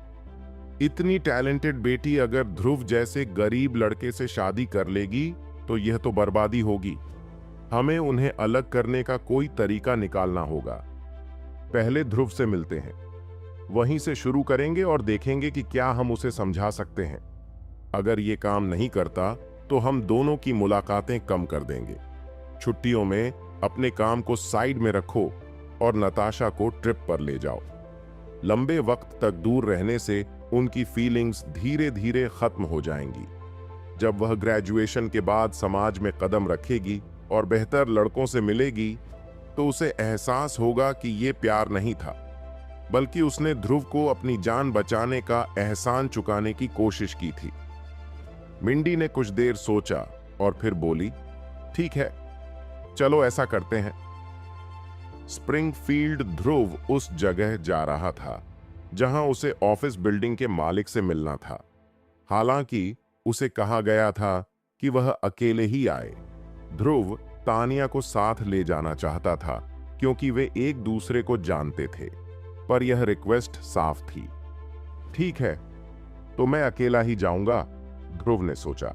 इतनी टैलेंटेड बेटी अगर ध्रुव जैसे गरीब लड़के से शादी कर लेगी तो यह तो बर्बादी होगी। हमें उन्हें अलग करने का कोई तरीका निकालना होगा। पहले ध्रुव से मिलते हैं, वहीं से शुरू करेंगे और देखेंगे कि क्या हम उसे समझा सकते हैं। अगर ये काम नहीं करता तो हम दोनों की मुलाकातें कम कर देंगे। छुट्टियों में अपने काम को साइड में रखो और नताशा को ट्रिप पर ले जाओ। लंबे वक्त तक दूर रहने से उनकी फीलिंग्स धीरे धीरे खत्म हो जाएंगी। जब वह ग्रेजुएशन के बाद समाज में कदम रखेगी और बेहतर लड़कों से मिलेगी तो उसे एहसास होगा कि ये प्यार नहीं था, बल्कि उसने ध्रुव को अपनी जान बचाने का एहसान चुकाने की कोशिश की थी। मिंडी ने कुछ देर सोचा और फिर बोली, ठीक है, चलो ऐसा करते हैं। स्प्रिंगफील्ड ध्रुव उस जगह जा रहा था जहां उसे ऑफिस बिल्डिंग के मालिक से मिलना था। हालांकि उसे कहा गया था कि वह अकेले ही आए। ध्रुव तानिया को साथ ले जाना चाहता था क्योंकि वे एक दूसरे को जानते थे, पर यह रिक्वेस्ट साफ थी। ठीक है, तो मैं अकेला ही जाऊंगा, ध्रुव ने सोचा।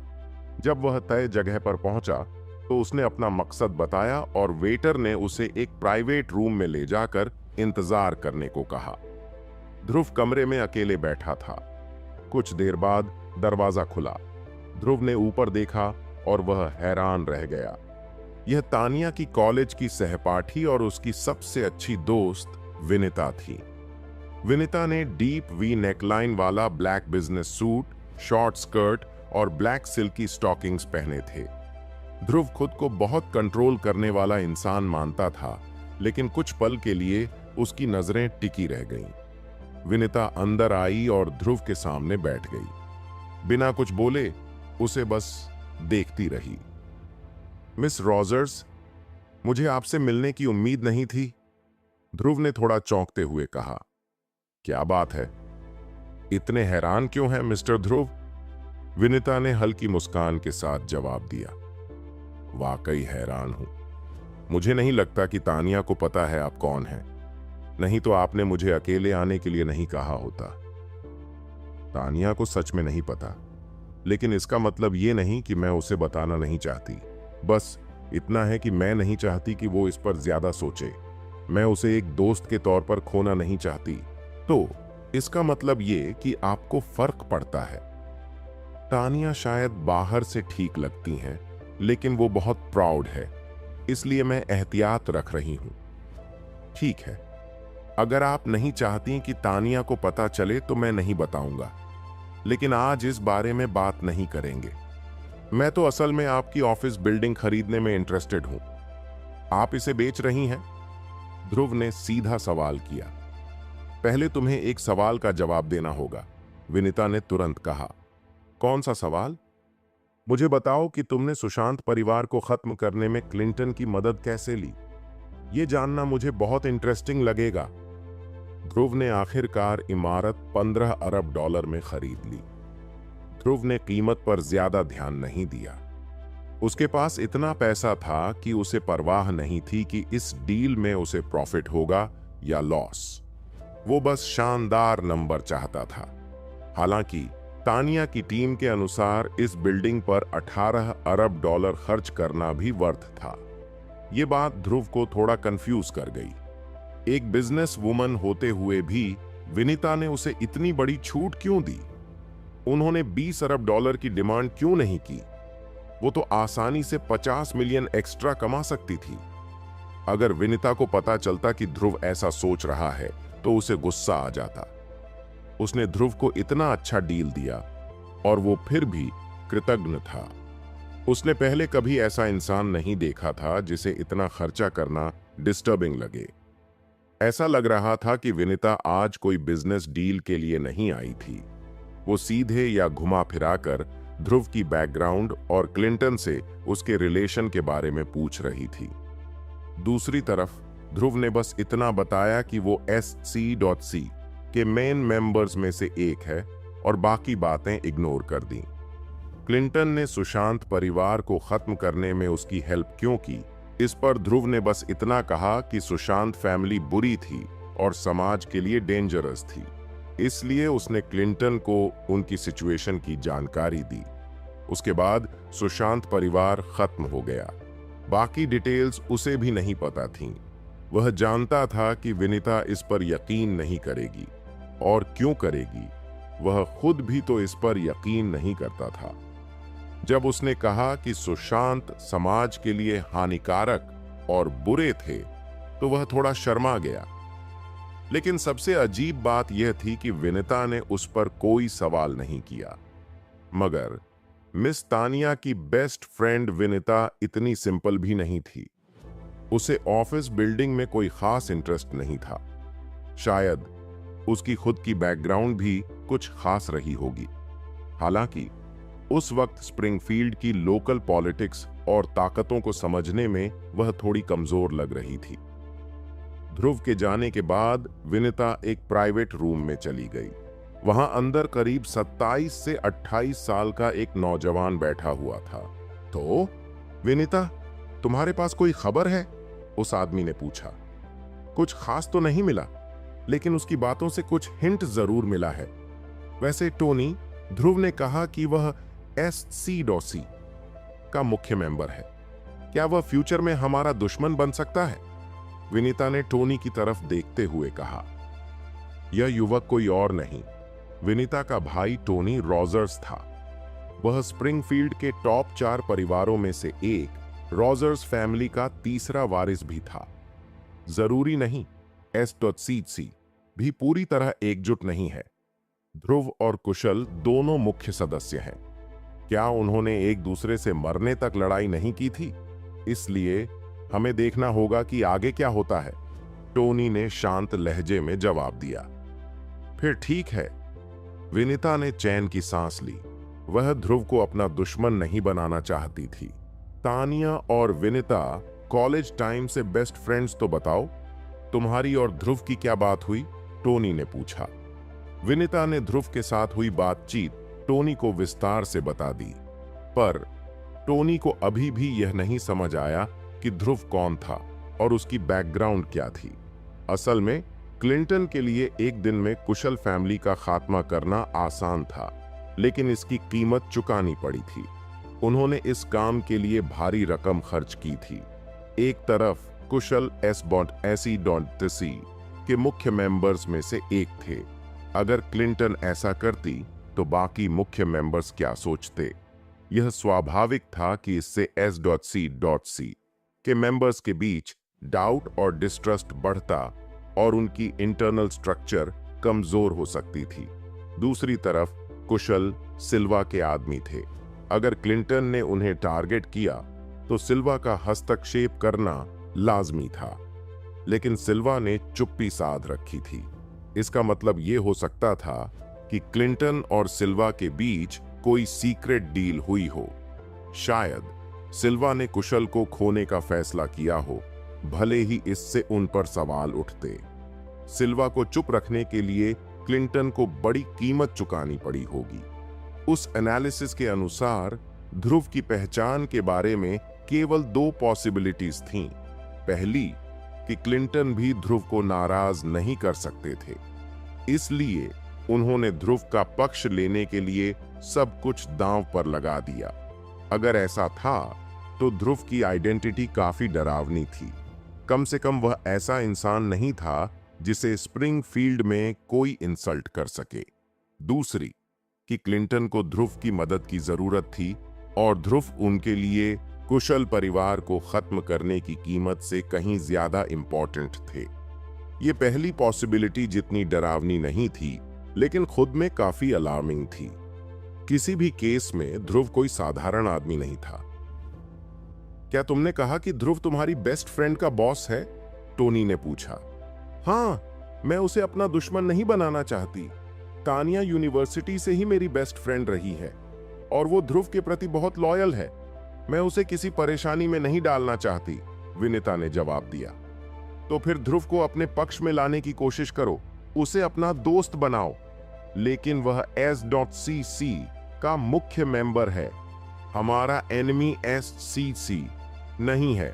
जब वह तय जगह पर पहुंचा तो उसने अपना मकसद बताया और वेटर ने उसे एक प्राइवेट रूम में ले जाकर इंतजार करने को कहा। ध्रुव कमरे में अकेले बैठा था। कुछ देर बाद दरवाजा खुला। ध्रुव ने ऊपर देखा और वह हैरान रह गया। यह तानिया की कॉलेज की सहपाठी और उसकी सबसे अच्छी दोस्त विनिता थी। विनिता ने डीप वी नेकलाइन वाला black business suit, short skirt और ब्लैक सिल्की स्टॉकिंग्स पहने थे। ध्रुव खुद को बहुत कंट्रोल करने वाला इंसान मानता था, लेकिन कुछ पल के लिए उसकी नजरें टिकी रह गईं। विनिता अंदर आई और ध्रुव के सामने बैठ गई। बिना कुछ बोले उसे बस देखती रही। मिस रॉजर्स, मुझे आपसे मिलने की उम्मीद नहीं थी, ध्रुव ने थोड़ा चौंकते हुए कहा। क्या बात है, इतने हैरान क्यों हैं मिस्टर ध्रुव? विनिता ने हल्की मुस्कान के साथ जवाब दिया। वाकई हैरान हूं। मुझे नहीं लगता कि तानिया को पता है आप कौन हैं, नहीं तो आपने मुझे अकेले आने के लिए नहीं कहा होता। तानिया को सच में नहीं पता, लेकिन इसका मतलब ये नहीं कि मैं उसे बताना नहीं चाहती। बस इतना है कि मैं नहीं चाहती कि वो इस पर ज्यादा सोचे। मैं उसे एक दोस्त के तौर पर खोना नहीं चाहती। तो इसका मतलब ये कि आपको फर्क पड़ता है। तानिया शायद बाहर से ठीक लगती हैं, लेकिन वो बहुत प्राउड है, इसलिए मैं एहतियात रख रही हूं। ठीक है, अगर आप नहीं चाहती कि तानिया को पता चले तो मैं नहीं बताऊंगा, लेकिन आज इस बारे में बात नहीं करेंगे। मैं तो असल में आपकी ऑफिस बिल्डिंग खरीदने में इंटरेस्टेड हूं। आप इसे बेच रही हैं? ध्रुव ने सीधा सवाल किया। पहले तुम्हें एक सवाल का जवाब देना होगा, विनीता ने तुरंत कहा। कौन सा सवाल? मुझे बताओ कि तुमने सुशांत परिवार को खत्म करने में क्लिंटन की मदद कैसे ली। ये जानना मुझे बहुत इंटरेस्टिंग लगेगा। ध्रुव ने आखिरकार इमारत 15 अरब डॉलर में खरीद ली। ध्रुव ने कीमत पर ज्यादा ध्यान नहीं दिया। उसके पास इतना पैसा था कि उसे परवाह नहीं थी कि इस डील में उसे प्रॉफिट होगा या लॉस। वो बस शानदार नंबर चाहता था। हालांकि तानिया की टीम के अनुसार इस बिल्डिंग पर 18 अरब डॉलर खर्च करना भी वर्थ था। ये बात ध्रुव को थोड़ा कंफ्यूज कर गई। एक बिजनेस वुमन होते हुए भी विनीता ने उसे इतनी बड़ी छूट क्यों दी? उन्होंने 20 अरब डॉलर की डिमांड क्यों नहीं की? वो तो आसानी से 50 मिलियन एक्स्ट्रा कमा सकती थी। अगर विनीता को पता चलता कि ध्रुव ऐसा सोच रहा है तो उसे गुस्सा आ जाता। उसने ध्रुव को इतना अच्छा डील दिया और वो फिर भी कृतज्ञ था। उसने पहले कभी ऐसा इंसान नहीं देखा था जिसे इतना खर्चा करना डिस्टर्बिंग लगे। ऐसा लग रहा था कि विनीता आज कोई बिजनेस डील के लिए नहीं आई थी। वो सीधे या घुमा फिराकर ध्रुव की बैकग्राउंड और क्लिंटन से उसके रिलेशन के बारे में पूछ रही थी। दूसरी तरफ ध्रुव ने बस इतना बताया कि वो SC.C के मेन मेंबर्स में से एक है और बाकी बातें इग्नोर कर दी। क्लिंटन ने सुशांत परिवार को खत्म करने में उसकी हेल्प क्यों की, इस पर ध्रुव ने बस इतना कहा कि सुशांत फैमिली बुरी थी और समाज के लिए डेंजरस थी। इसलिए उसने क्लिंटन को उनकी सिचुएशन की जानकारी दी। उसके बाद सुशांत परिवार खत्म हो गया। बाकी डिटेल्स उसे भी नहीं पता थीं। वह जानता था कि विनीता इस पर यकीन नहीं करेगी, और क्यों करेगी? वह खुद भी तो इस पर यकीन नहीं करता था। जब उसने कहा कि सुशांत समाज के लिए हानिकारक और बुरे थे, तो वह थोड़ा शर्मा गया। लेकिन सबसे अजीब बात यह थी कि विनीता ने उस पर कोई सवाल नहीं किया। मगर मिस तानिया की बेस्ट फ्रेंड विनीता इतनी सिंपल भी नहीं थी। उसे ऑफिस बिल्डिंग में कोई खास इंटरेस्ट नहीं था। शायद उसकी खुद की बैकग्राउंड भी कुछ खास रही होगी। हालांकि उस वक्त स्प्रिंगफील्ड की लोकल पॉलिटिक्स और ताकतों को समझने में वह थोड़ी कमजोर लग रही थी। ध्रुव के जाने के बाद विनीता एक प्राइवेट रूम में चली गई। वहां अंदर करीब 27 से 28 साल का एक नौजवान बैठा हुआ था। तो विनीता, तुम्हारे पास कोई खबर है? उस आदमी ने पूछा। कुछ खास तो नहीं मिला, लेकिन उसकी बातों से कुछ हिंट जरूर मिला है। वैसे टोनी, ध्रुव ने कहा कि वह SC.C का मुख्य मेंबर है। क्या वह फ्यूचर में हमारा दुश्मन बन सकता है? विनीता ने टोनी की तरफ देखते हुए कहा। यह युवक कोई और नहीं, विनीता का भाई टोनी रॉजर्स था। वह स्प्रिंगफील्ड के टॉप 4 परिवारों में से एक, रॉजर्स फैमिली का तीसरा वारिस भी था। जरूरी नहीं S.C भी पूरी तरह एकजुट नहीं है। ध्रुव और कुशल दोनों मुख्य सदस्य हैं। क्या उन्होंने एक दूसरे से मरने तक लड़ाई नहीं की थी? इसलिए हमें देखना होगा कि आगे क्या होता है, टोनी ने शांत लहजे में जवाब दिया। फिर ठीक है, विनीता ने चैन की सांस ली। वह ध्रुव को अपना दुश्मन नहीं बनाना चाहती थी। तानिया और विनीता कॉलेज टाइम से बेस्ट फ्रेंड्स तो बताओ, तुम्हारी और ध्रुव की क्या बात हुई? टोनी ने पूछा। विनीता ने ध्रुव के साथ हुई बातचीत टोनी को विस्तार से बता दी, पर टोनी को अभी भी यह नहीं समझ आया कि ध्रुव कौन था और उसकी बैकग्राउंड क्या थी। असल में क्लिंटन के लिए एक दिन में कुशल फैमिली का खात्मा करना आसान था, लेकिन इसकी कीमत चुकानी पड़ी थी। उन्होंने इस काम के लिए भारी रकम खर्च की थी। एक तरफ कुशल S.C के मुख्य मेंबर्स में से एक थे। अगर क्लिंटन ऐसा करती तो बाकी मुख्य मेंबर्स क्या सोचते? यह स्वाभाविक था कि इससे S.C के मेंबर्स के बीच डाउट और डिस्ट्रस्ट बढ़ता और उनकी इंटरनल स्ट्रक्चर कमजोर हो सकती थी। दूसरी तरफ कुशल सिल्वा के आदमी थे। अगर क्लिंटन ने उन्हें टारगेट किया तो सिल्वा का हस्तक्षेप करना लाजमी था, लेकिन सिल्वा ने चुप्पी साध रखी थी। इसका मतलब यह हो सकता था कि क्लिंटन और सिल्वा के बीच कोई सीक्रेट डील हुई हो। शायद सिल्वा ने कुशल को खोने का फैसला किया हो, भले ही इससे उन पर सवाल उठते। सिल्वा को चुप रखने के लिए क्लिंटन को बड़ी कीमत चुकानी पड़ी होगी। उस एनालिसिस के अनुसार ध्रुव की पहचान के बारे में केवल 2 पॉसिबिलिटीज थीं। पहली कि क्लिंटन भी ध्रुव को नाराज नहीं कर सकते थे, इसलिए उन्होंने ध्रुव का पक्ष लेने के लिए सब कुछ दांव पर लगा दिया। अगर ऐसा था तो ध्रुव की आइडेंटिटी काफी डरावनी थी। कम से कम वह ऐसा इंसान नहीं था जिसे स्प्रिंगफील्ड में कोई इंसल्ट कर सके। दूसरी कि क्लिंटन को ध्रुव की मदद की जरूरत थी और ध्रुव उनके लिए कुशल परिवार को खत्म करने की कीमत से कहीं ज्यादा इंपॉर्टेंट थे। ये पहली पॉसिबिलिटी जितनी डरावनी नहीं थी, लेकिन खुद में काफी अलार्मिंग थी। किसी भी केस में ध्रुव कोई साधारण आदमी नहीं था। क्या तुमने कहा कि ध्रुव तुम्हारी बेस्ट फ्रेंड का बॉस है? टोनी ने पूछा। हाँ, मैं उसे अपना दुश्मन नहीं बनाना चाहती। तानिया यूनिवर्सिटी से ही मेरी बेस्ट फ्रेंड रही है और वो ध्रुव के प्रति बहुत लॉयल है। मैं उसे किसी परेशानी में नहीं डालना चाहती, विनीता ने जवाब दिया। तो फिर ध्रुव को अपने पक्ष में लाने की कोशिश करो, उसे अपना दोस्त बनाओ। लेकिन वह S.CC का मुख्य मेंबर है, हमारा एनिमी SCC नहीं है।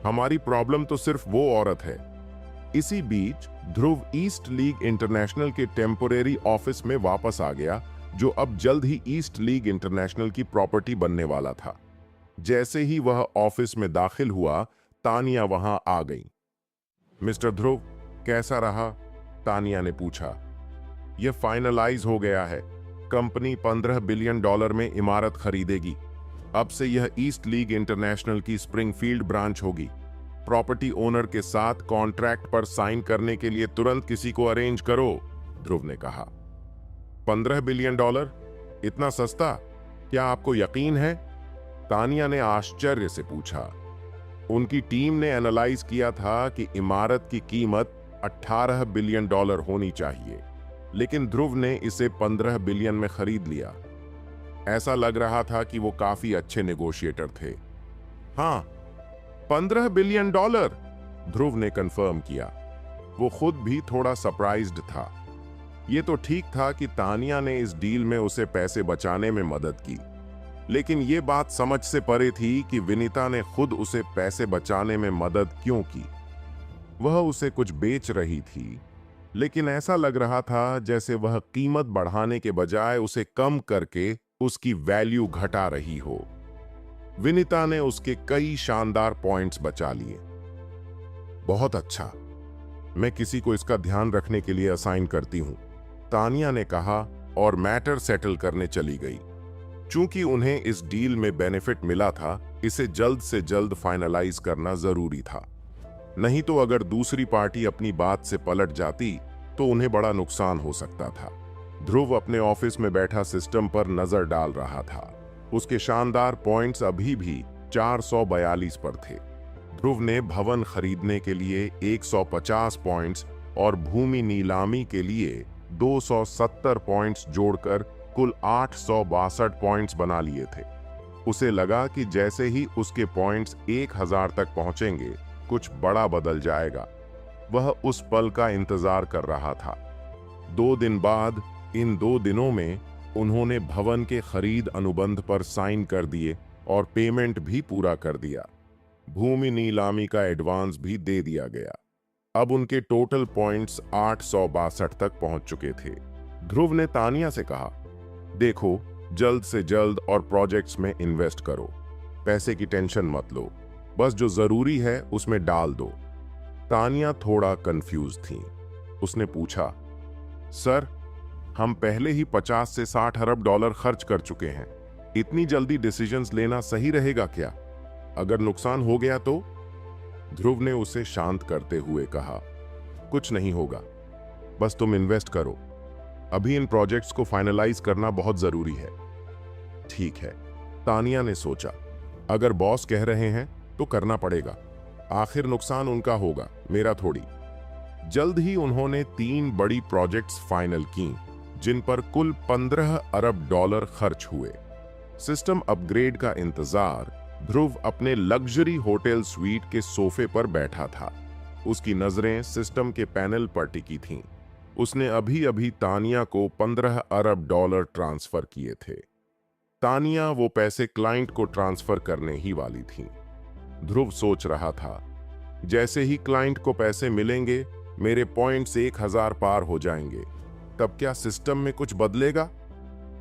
हमारी प्रॉब्लम तो सिर्फ वो औरत है। इसी बीच ध्रुव ईस्ट लीग इंटरनेशनल के टेम्पोरेरी ऑफिस में वापस आ गया, जो अब जल्द ही ईस्ट लीग इंटरनेशनल की प्रॉपर्टी बनने वाला था। जैसे ही वह ऑफिस में दाखिल हुआ, तानिया वहां आ गई। मिस्टर ध्रुव, कैसा रहा? तानिया ने पूछा। यह फाइनलाइज हो गया है। कंपनी $15 बिलियन में इमारत खरीदेगी। अब से यह ईस्ट लीग इंटरनेशनल की स्प्रिंगफील्ड ब्रांच होगी। प्रॉपर्टी ओनर के साथ कॉन्ट्रैक्ट पर साइन करने के लिए तुरंत किसी को अरेंज करो, ध्रुव ने कहा। $15 बिलियन? इतना सस्ता? क्या आपको यकीन है? तानिया ने आश्चर्य से पूछा। उनकी टीम ने एनालाइज किया था कि इमारत की कीमत $18 बिलियन होनी चाहिए, लेकिन ध्रुव ने इसे 15 बिलियन में खरीद लिया। ऐसा लग रहा था कि वो काफी अच्छे नेगोशिएटर थे। हाँ, $15 बिलियन, ध्रुव ने कंफर्म किया। वो खुद भी थोड़ा सरप्राइज्ड था। ये तो ठीक था कि तानिया ने इस डील में उसे पैसे बचाने में मदद की, लेकिन ये बात समझ से परे थी कि विनीता ने खुद उसे पैसे बचाने में मदद क्यों की। वह उसे कुछ बेच रही थी, लेकिन ऐसा लग रहा था जैसे वह कीमत बढ़ाने के बजाय उसे कम करके उसकी वैल्यू घटा रही हो। विनीता ने उसके कई शानदार पॉइंट्स बचा लिए। बहुत अच्छा, मैं किसी को इसका ध्यान रखने के लिए असाइन करती हूं, तानिया ने कहा और मैटर सेटल करने चली गई। चूंकि उन्हें इस डील में बेनिफिट मिला था, इसे जल्द से जल्द फाइनलाइज करना जरूरी था। नहीं तो अगर दूसरी पार्टी अपनी बात से पलट जाती तो उन्हें बड़ा नुकसान हो सकता था। ध्रुव अपने ऑफिस में बैठा सिस्टम पर नजर डाल रहा था। उसके शानदार पॉइंट्स अभी भी 442 पर थे। ध्रुव ने भवन खरीदने के लिए 150 पॉइंट्स और भूमि नीलामी के लिए 270 पॉइंट्स जोड़कर कुल 862 पॉइंट्स बना लिए थे। उसे लगा कि जैसे ही उसके पॉइंट्स 1000 तक पहुंचेंगे, कुछ बड़ा बदल जाएगा। वह उस पल का इंतजार कर रहा था। 2 दिन बाद, इन 2 दिनों में उन्होंने भवन के खरीद अनुबंध पर साइन कर दिए और पेमेंट भी पूरा कर दिया। भूमि नीलामी का एडवांस भी दे दिया गया। अब उनके टोटल पॉइंट्स 862 तक पहुंच चुके थे। ध्रुव ने तानिया से कहा, देखो, जल्द से जल्द और प्रोजेक्ट्स में इन्वेस्ट करो। पैसे की टेंशन मत लो, बस जो जरूरी है उसमें डाल दो। तानिया थोड़ा कंफ्यूज थी। उसने पूछा, सर, हम पहले ही 50 से 60 अरब डॉलर खर्च कर चुके हैं। इतनी जल्दी डिसीजंस लेना सही रहेगा क्या? अगर नुकसान हो गया तो? ध्रुव ने उसे शांत करते हुए कहा, कुछ नहीं होगा, बस तुम इन्वेस्ट करो। अभी इन प्रोजेक्ट्स को फाइनलाइज करना बहुत जरूरी है। ठीक है, तानिया ने सोचा, अगर बॉस कह रहे हैं तो करना पड़ेगा। आखिर नुकसान उनका होगा, मेरा थोड़ी। जल्द ही उन्होंने 3 बड़ी प्रोजेक्ट्स फाइनल की, जिन पर कुल 15 अरब डॉलर खर्च हुए। सिस्टम अपग्रेड का इंतजार ध्रुव अपने लग्जरी होटल स्वीट के सोफे पर बैठा था। उसकी नजरें सिस्टम के पैनल पर टिकी थीं। उसने अभी अभी तानिया को 15 अरब डॉलर ट्रांसफर किए थे। तानिया वो पैसे क्लाइंट को ट्रांसफर करने ही वाली थी। ध्रुव सोच रहा था, जैसे ही क्लाइंट को पैसे मिलेंगे मेरे पॉइंट्स 1000 पार हो जाएंगे, तब क्या सिस्टम में कुछ बदलेगा?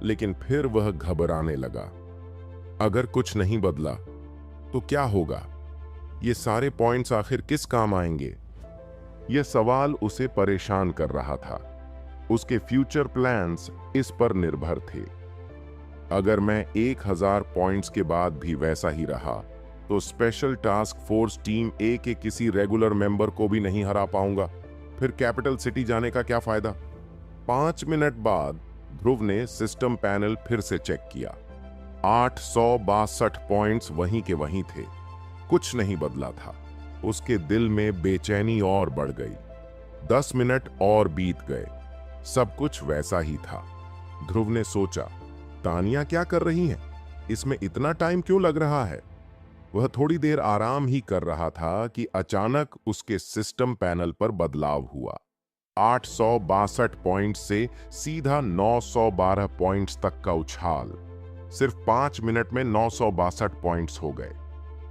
लेकिन फिर वह घबराने लगा। अगर कुछ नहीं बदला तो क्या होगा? ये सारे पॉइंट्स आखिर किस काम आएंगे? यह सवाल उसे परेशान कर रहा था। उसके फ्यूचर प्लान्स इस पर निर्भर थे। अगर मैं 1000 पॉइंट्स के बाद भी वैसा ही रहा तो स्पेशल टास्क फोर्स टीम ए के किसी रेगुलर मेंबर को भी नहीं हरा पाऊंगा। फिर कैपिटल सिटी जाने का क्या फायदा? 5 मिनट बाद ध्रुव ने सिस्टम पैनल फिर से चेक किया। 862 पॉइंट्स वहीं के वहीं थे, कुछ नहीं बदला था। उसके दिल में बेचैनी और बढ़ गई। 10 मिनट और बीत गए, सब कुछ वैसा ही था। ध्रुव ने सोचा, तानिया क्या कर रही हैं? इसमें इतना टाइम क्यों लग रहा है? वह थोड़ी देर आराम ही कर रहा था कि अचानक उसके सिस्टम पैनल पर बदलाव हुआ। 862 पॉइंट से सीधा 912 पॉइंट्स तक का उछाल। सिर्फ 5 मिनट में 962 पॉइंट्स हो गए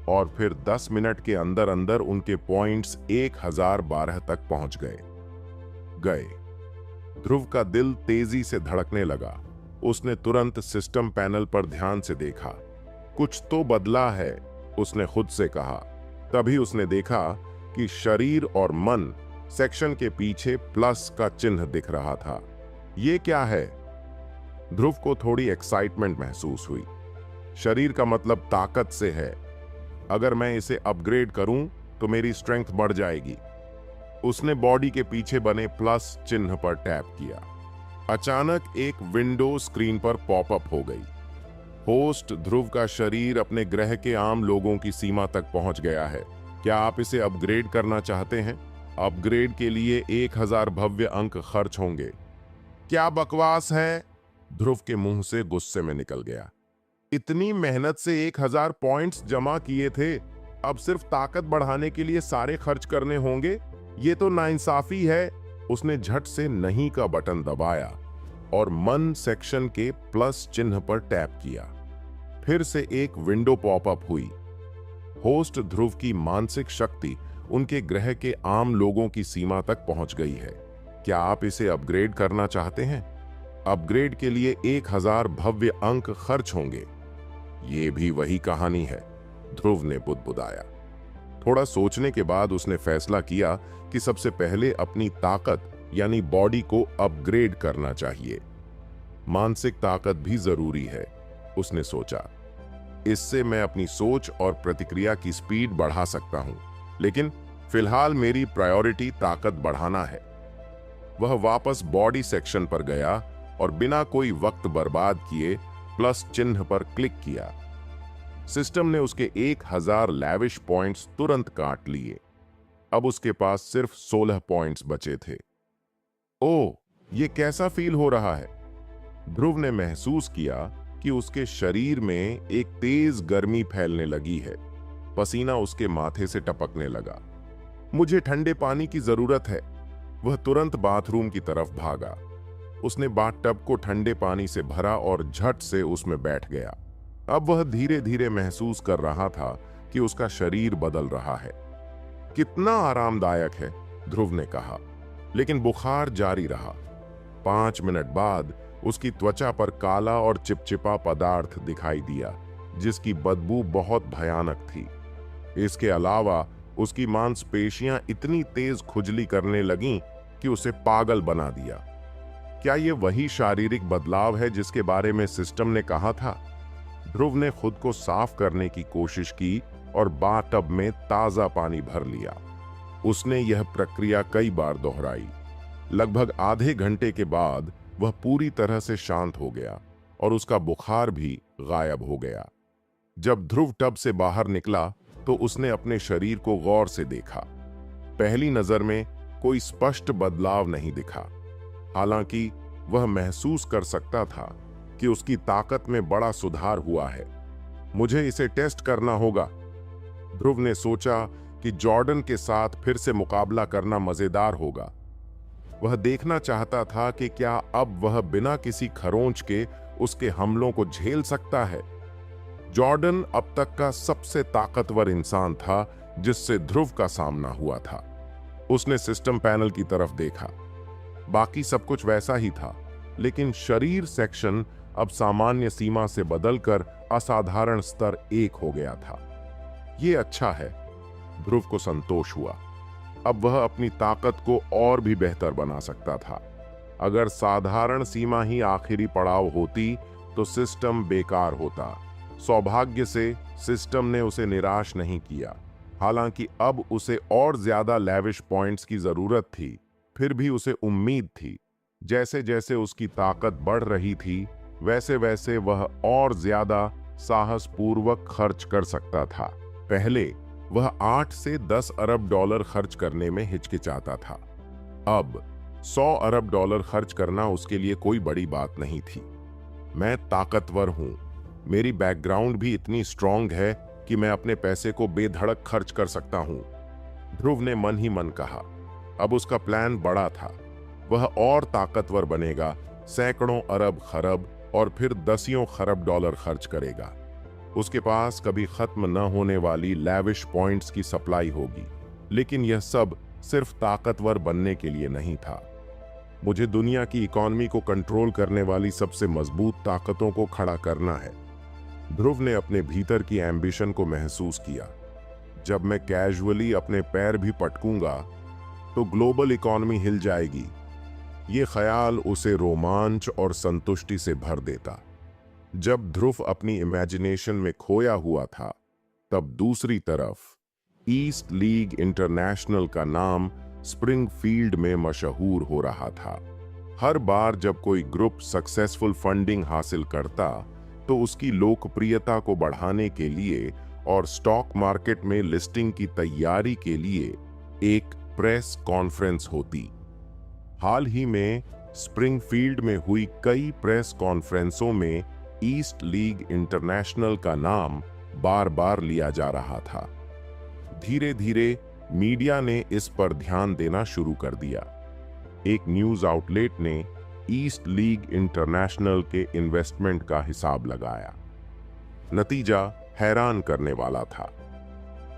और फिर 10 मिनट के अंदर अंदर उनके पॉइंट्स 1012 तक पहुंच गए। ध्रुव का दिल तेजी से धड़कने लगा। उसने तुरंत सिस्टम पैनल पर ध्यान से देखा। कुछ तो बदला है, उसने खुद से कहा। तभी उसने देखा कि शरीर और मन सेक्शन के पीछे प्लस का चिन्ह दिख रहा था। ये क्या है? ध्रुव को थोड़ी एक्साइटमेंट महसूस हुई। शरीर का मतलब ताकत से है। अगर मैं इसे अपग्रेड करूं तो मेरी स्ट्रेंथ बढ़ जाएगी। उसने बॉडी के पीछे बने प्लस चिन्ह पर टैप किया। अचानक एक विंडो स्क्रीन पर पॉपअप हो गई। होस्ट ध्रुव का शरीर अपने ग्रह के आम लोगों की सीमा तक पहुंच गया है। क्या आप इसे अपग्रेड करना चाहते हैं? अपग्रेड के लिए 1000 भव्य अंक खर्च होंगे। क्या बकवास है? ध्रुव के मुंह से गुस्से में निकल गया। इतनी मेहनत से 1000 पॉइंट्स जमा किए थे, अब सिर्फ ताकत बढ़ाने के लिए सारे खर्च करने होंगे? ये तो नाइंसाफी है। उसने झट से नहीं का बटन दबाया और मन सेक्शन के प्लस चिन्ह पर टैप किया। फिर से एक विंडो पॉपअप हुई। होस्ट ध्रुव की मानसिक शक्ति उनके ग्रह के आम लोगों की सीमा तक पहुंच गई है। क्या आप इसे अपग्रेड करना चाहते हैं? अपग्रेड के लिए 1000 भव्य अंक खर्च होंगे। ये भी वही कहानी है, ध्रुव ने बुदबुदाया। थोड़ा सोचने के बाद उसने फैसला किया कि सबसे पहले अपनी ताकत यानी बॉडी को अपग्रेड करना चाहिए। मानसिक ताकत भी जरूरी है, उसने सोचा। इससे मैं अपनी सोच और प्रतिक्रिया की स्पीड बढ़ा सकता हूं, लेकिन फिलहाल मेरी प्रायोरिटी ताकत बढ़ाना है। वह वापस बॉडी सेक्शन पर गया और बिना कोई वक्त बर्बाद किए प्लस चिन्ह पर क्लिक किया। सिस्टम ने उसके 1000 लैविश पॉइंट्स तुरंत काट लिए। अब उसके पास सिर्फ 16 पॉइंट्स बचे थे। ओह, ये कैसा फील हो रहा है? ध्रुव ने महसूस किया कि उसके शरीर में एक तेज गर्मी फैलने लगी है। पसीना उसके माथे से टपकने लगा। मुझे ठंडे पानी की जरूरत है। वह तुरंत बाथरूम की तरफ भागा। उसने बाथटब को ठंडे पानी से भरा और झट से उसमें बैठ गया। अब वह धीरे धीरे महसूस कर रहा था कि उसका शरीर बदल रहा है। कितना आरामदायक है, ध्रुव ने कहा, लेकिन बुखार जारी रहा। 5 मिनट बाद उसकी त्वचा पर काला और चिपचिपा पदार्थ दिखाई दिया, जिसकी बदबू बहुत भयानक थी। इसके अलावा उसकी मांसपेशियां इतनी तेज खुजली करने लगीं कि उसे पागल बना दिया। क्या यह वही शारीरिक बदलाव है जिसके बारे में सिस्टम ने कहा था? ध्रुव ने खुद को साफ करने की कोशिश की और बाथटब में ताजा पानी भर लिया। उसने यह प्रक्रिया कई बार दोहराई। लगभग आधे घंटे के बाद वह पूरी तरह से शांत हो गया और उसका बुखार भी गायब हो गया। जब ध्रुव टब से बाहर निकला तो उसने अपने शरीर को गौर से देखा। पहली नजर में कोई स्पष्ट बदलाव नहीं दिखा, हालांकि वह महसूस कर सकता था कि उसकी ताकत में बड़ा सुधार हुआ है। मुझे इसे टेस्ट करना होगा। ध्रुव ने सोचा कि जॉर्डन के साथ फिर से मुकाबला करना मजेदार होगा। वह देखना चाहता था कि क्या अब वह बिना किसी खरोंच के उसके हमलों को झेल सकता है। जॉर्डन अब तक का सबसे ताकतवर इंसान था जिससे ध्रुव का सामना हुआ था। उसने सिस्टम पैनल की तरफ देखा। बाकी सब कुछ वैसा ही था, लेकिन शरीर सेक्शन अब सामान्य सीमा से बदलकर असाधारण स्तर 1 हो गया था। यह अच्छा है, ध्रुव को संतोष हुआ। अब वह अपनी ताकत को और भी बेहतर बना सकता था। अगर साधारण सीमा ही आखिरी पड़ाव होती तो सिस्टम बेकार होता। सौभाग्य से सिस्टम ने उसे निराश नहीं किया। हालांकि अब उसे और ज्यादा लैविश पॉइंट्स की जरूरत थी, फिर भी उसे उम्मीद थी जैसे जैसे उसकी ताकत बढ़ रही थी वैसे वैसे वह और ज्यादा साहसपूर्वक खर्च कर सकता था। पहले वह 8 से 10 अरब डॉलर खर्च करने में हिचकिचाता था। अब 100 अरब डॉलर खर्च करना उसके लिए कोई बड़ी बात नहीं थी। मैं ताकतवर हूं, मेरी बैकग्राउंड भी इतनी स्ट्रांग है कि मैं अपने पैसे को बेधड़क खर्च कर सकता हूं, ध्रुव ने मन ही मन कहा। अब उसका प्लान बड़ा था। वह और ताकतवर बनेगा, सैकड़ों अरब खरब और फिर दसियों खरब डॉलर खर्च करेगा। उसके पास कभी खत्म न होने वाली लैविश पॉइंट्स की सप्लाई होगी। लेकिन यह सब सिर्फ ताकतवर बनने के लिए नहीं था। मुझे दुनिया की इकॉनमी को कंट्रोल करने वाली सबसे मजबूत ताकतों को खड़ा करना है। ध्रुव ने अपने भीतर की एम्बिशन को महसूस किया। जब मैं कैजुअली अपने पैर भी पटकूंगा तो ग्लोबल इकॉनमी हिल जाएगी। ये ख्याल उसे रोमांच और संतुष्टि से भर देता। जब ध्रुव अपनी इमेजिनेशन में खोया हुआ था, तब दूसरी तरफ ईस्ट लीग इंटरनेशनल का नाम स्प्रिंगफील्ड में मशहूर हो रहा था। हर बार जब कोई ग्रुप सक्सेसफुल फंडिंग हासिल करता तो उसकी लोकप्रियता को बढ़ाने के लिए और स्टॉक मार्केट में लिस्टिंग की तैयारी के लिए एक प्रेस कॉन्फ्रेंस होती। हाल ही में स्प्रिंगफील्ड में हुई कई प्रेस कॉन्फ्रेंसों में ईस्ट लीग इंटरनेशनल का नाम बार बार लिया जा रहा था। धीरे धीरे मीडिया ने इस पर ध्यान देना शुरू कर दिया। एक न्यूज आउटलेट ने ईस्ट लीग इंटरनेशनल के इन्वेस्टमेंट का हिसाब लगाया। नतीजा हैरान करने वाला था।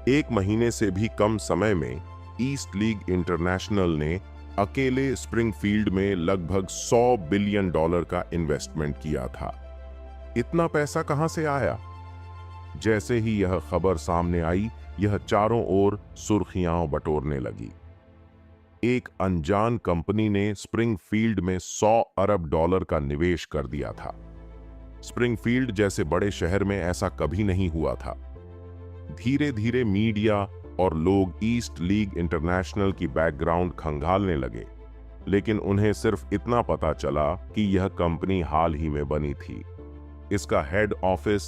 1 महीने से भी कम समय में ईस्ट लीग इंटरनेशनल ने अकेले स्प्रिंगफील्ड में लगभग 100 बिलियन डॉलर का इन्वेस्टमेंट किया था। इतना पैसा कहां से आया? जैसे ही यह खबर सामने आई, यह चारों ओर सुर्खियां बटोरने लगी। एक अनजान कंपनी ने स्प्रिंगफील्ड में 100 अरब डॉलर का निवेश कर दिया था। स्प्रिंगफील्ड जैसे बड़े शहर में ऐसा कभी नहीं हुआ था। धीरे धीरे मीडिया और लोग ईस्ट लीग इंटरनेशनल की बैकग्राउंड खंगालने लगे, लेकिन उन्हें सिर्फ इतना पता चला कि यह कंपनी हाल ही में बनी थी। इसका हेड ऑफिस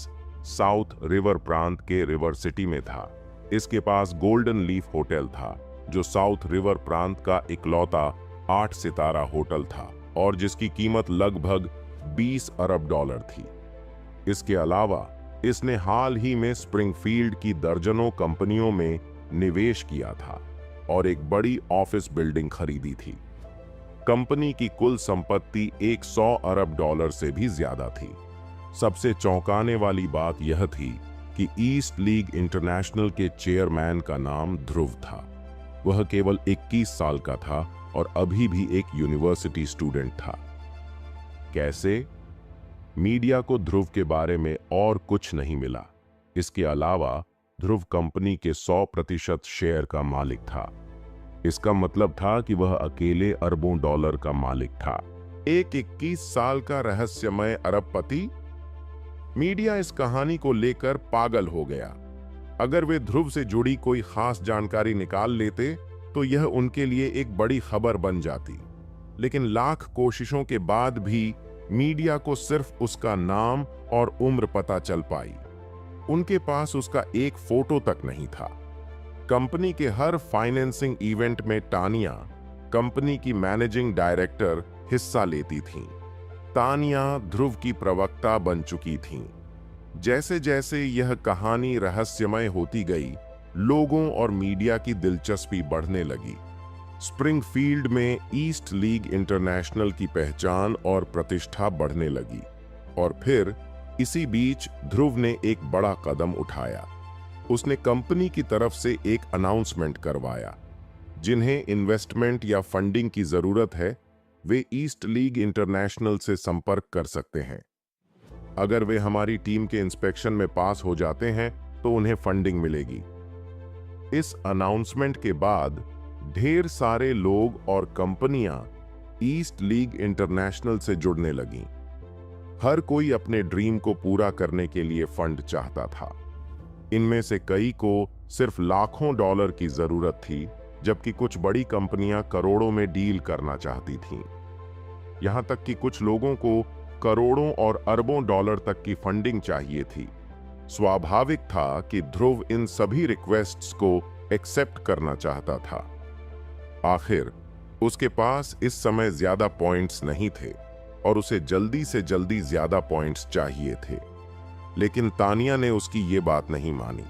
साउथ रिवर प्रांत के रिवर सिटी में था। इसके पास गोल्डन लीफ होटल था, जो साउथ रिवर प्रांत का इकलौता 8 सितारा होटल था और जिसकी कीमत लगभग 20 अरब डॉलर थी। इसके अलावा इसने हाल ही में स्प्रिंगफील्ड की दर्जनों कंपनियों में निवेश किया था और एक बड़ी ऑफिस बिल्डिंग खरीदी थी। कंपनी की कुल संपत्ति 100 अरब डॉलर से भी ज्यादा थी। सबसे चौंकाने वाली बात यह थी कि ईस्ट लीग इंटरनेशनल के चेयरमैन का नाम ध्रुव था। वह केवल 21 साल का था और अभी भी एक यूनिवर्सिटी स्टूडेंट था। कैसे? मीडिया को ध्रुव के बारे में और कुछ नहीं मिला। इसके अलावा ध्रुव कंपनी के 100% शेयर का मालिक था। इसका मतलब था कि वह अकेले अरबों डॉलर का मालिक था। एक 21 साल का रहस्यमय अरबपति? मीडिया इस कहानी को लेकर पागल हो गया। अगर वे ध्रुव से जुड़ी कोई खास जानकारी निकाल लेते तो यह उनके लिए एक बड़ी खबर बन जाती। लेकिन लाख कोशिशों के बाद भी मीडिया को सिर्फ उसका नाम और उम्र पता चल पाई। उनके पास उसका एक फोटो तक नहीं था। कंपनी के हर फाइनेंसिंग इवेंट में तानिया, कंपनी की मैनेजिंग डायरेक्टर, हिस्सा लेती थीं। तानिया ध्रुव की प्रवक्ता बन चुकी थीं। जैसे जैसे यह कहानी रहस्यमय होती गई, लोगों और मीडिया की दिलचस्पी बढ़ने लगी। स्प्रिंगफील्ड में ईस्ट लीग इंटरनेशनल की पहचान और प्रतिष्ठा बढ़ने लगी। और फिर इसी बीच ध्रुव ने एक बड़ा कदम उठाया। उसने कंपनी की तरफ से एक अनाउंसमेंट करवाया, जिन्हें इन्वेस्टमेंट या फंडिंग की जरूरत है वे ईस्ट लीग इंटरनेशनल से संपर्क कर सकते हैं। अगर वे हमारी टीम के इंस्पेक्शन में पास हो जाते हैं तो उन्हें फंडिंग मिलेगी। इस अनाउंसमेंट के बाद ढेर सारे लोग और कंपनियां ईस्ट लीग इंटरनेशनल से जुड़ने लगीं। हर कोई अपने ड्रीम को पूरा करने के लिए फंड चाहता था। इनमें से कई को सिर्फ लाखों डॉलर की जरूरत थी, जबकि कुछ बड़ी कंपनियां करोड़ों में डील करना चाहती थीं। यहां तक कि कुछ लोगों को करोड़ों और अरबों डॉलर तक की फंडिंग चाहिए थी। स्वाभाविक था कि ध्रुव इन सभी रिक्वेस्ट्स को एक्सेप्ट करना चाहता था। आखिर उसके पास इस समय ज्यादा पॉइंट्स नहीं थे और उसे जल्दी से जल्दी ज्यादा पॉइंट्स चाहिए थे। लेकिन तानिया ने उसकी ये बात नहीं मानी।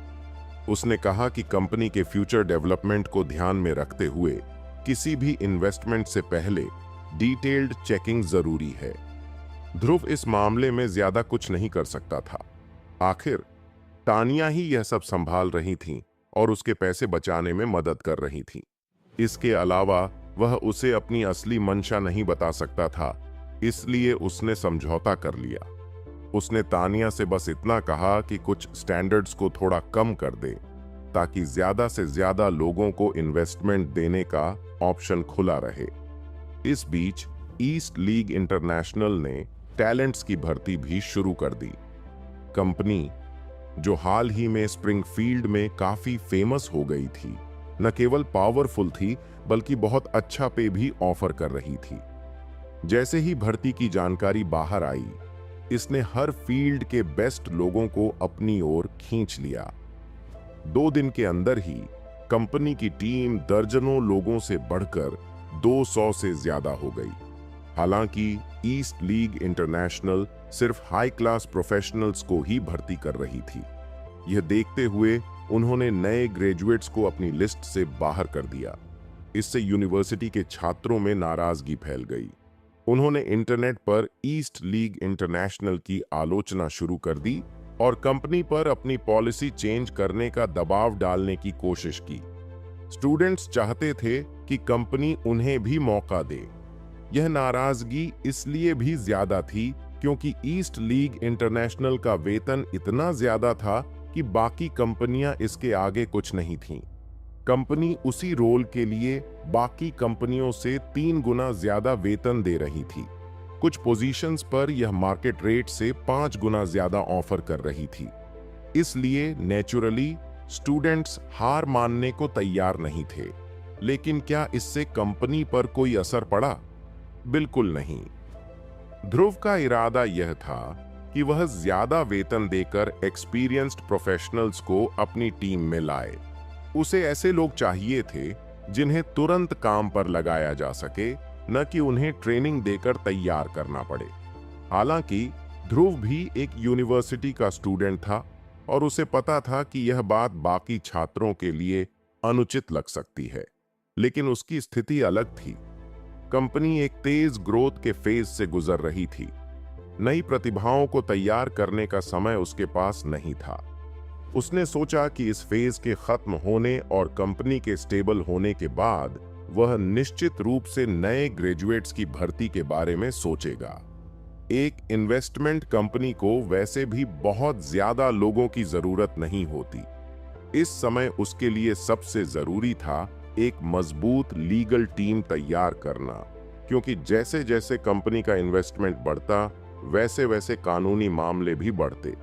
उसने कहा कि कंपनी के फ्यूचर डेवलपमेंट को ध्यान में रखते हुए किसी भी इन्वेस्टमेंट से पहले डिटेल्ड चेकिंग जरूरी है। ध्रुव इस मामले में ज्यादा कुछ नहीं कर सकता था। आखिर तानिया ही यह सब संभाल रही थीं और उसके पैसे बचाने में मदद कर रही थीं। इसके अलावा वह उसे अपनी असली मंशा नहीं बता सकता था, इसलिए उसने समझौता कर लिया। उसने तानिया से बस इतना कहा कि कुछ स्टैंडर्ड्स को थोड़ा कम कर दे, ताकि ज्यादा से ज्यादा लोगों को इन्वेस्टमेंट देने का ऑप्शन खुला रहे। इस बीच ईस्ट लीग इंटरनेशनल ने टैलेंट्स की भर्ती भी शुरू कर दी। कंपनी, जो हाल ही में स्प्रिंगफील्ड में काफी फेमस हो गई थी, न केवल पावरफुल थी बल्कि बहुत अच्छा पे भी ऑफर कर रही थी। जैसे ही भर्ती की जानकारी बाहर आई, इसने हर फील्ड के बेस्ट लोगों को अपनी ओर खींच लिया। 2 दिन के अंदर ही कंपनी की टीम दर्जनों लोगों से बढ़कर 200 से ज्यादा हो गई। हालांकि ईस्ट लीग इंटरनेशनल सिर्फ हाई क्लास प्रोफेशनल्स को ही भर्ती कर रही थी। यह देखते हुए उन्होंने नए ग्रेजुएट्स को अपनी लिस्ट से बाहर कर दिया। इससे यूनिवर्सिटी के छात्रों में नाराजगी फैल गई। उन्होंने इंटरनेट पर ईस्ट लीग इंटरनेशनल की आलोचना शुरू कर दी और कंपनी पर अपनी पॉलिसी चेंज करने का दबाव डालने की कोशिश की। स्टूडेंट्स चाहते थे कि कंपनी उन्हें भी मौका दे। यह नाराजगी इसलिए भी ज्यादा थी क्योंकि ईस्ट लीग इंटरनेशनल का वेतन इतना ज्यादा था कि बाकी कंपनियां इसके आगे कुछ नहीं थीं। कंपनी उसी रोल के लिए बाकी कंपनियों से 3 गुना ज्यादा वेतन दे रही थी। कुछ पोजीशंस पर यह मार्केट रेट से 5 गुना ज्यादा ऑफर कर रही थी। इसलिए नेचुरली स्टूडेंट्स हार मानने को तैयार नहीं थे। लेकिन क्या इससे कंपनी पर कोई असर पड़ा? बिल्कुल नहीं। ध्रुव का इरादा यह था कि वह ज्यादा वेतन देकर एक्सपीरियंस्ड प्रोफेशनल्स को अपनी टीम में लाए। उसे ऐसे लोग चाहिए थे जिन्हें तुरंत काम पर लगाया जा सके, न कि उन्हें ट्रेनिंग देकर तैयार करना पड़े। हालांकि ध्रुव भी एक यूनिवर्सिटी का स्टूडेंट था और उसे पता था कि यह बात बाकी छात्रों के लिए अनुचित लग सकती है, लेकिन उसकी स्थिति अलग थी। कंपनी एक तेज ग्रोथ के फेज से गुजर रही थी। नई प्रतिभाओं को तैयार करने का समय उसके पास नहीं था। उसने सोचा कि इस फेज के खत्म होने और कंपनी के स्टेबल होने के बाद वह निश्चित रूप से नए ग्रेजुएट्स की भर्ती के बारे में सोचेगा। एक इन्वेस्टमेंट कंपनी को वैसे भी बहुत ज्यादा लोगों की जरूरत नहीं होती। इस समय उसके लिए सबसे जरूरी था एक मजबूत लीगल टीम तैयार करना, क्योंकि जैसे जैसे कंपनी का इन्वेस्टमेंट बढ़ता वैसे वैसे कानूनी मामले भी बढ़ते।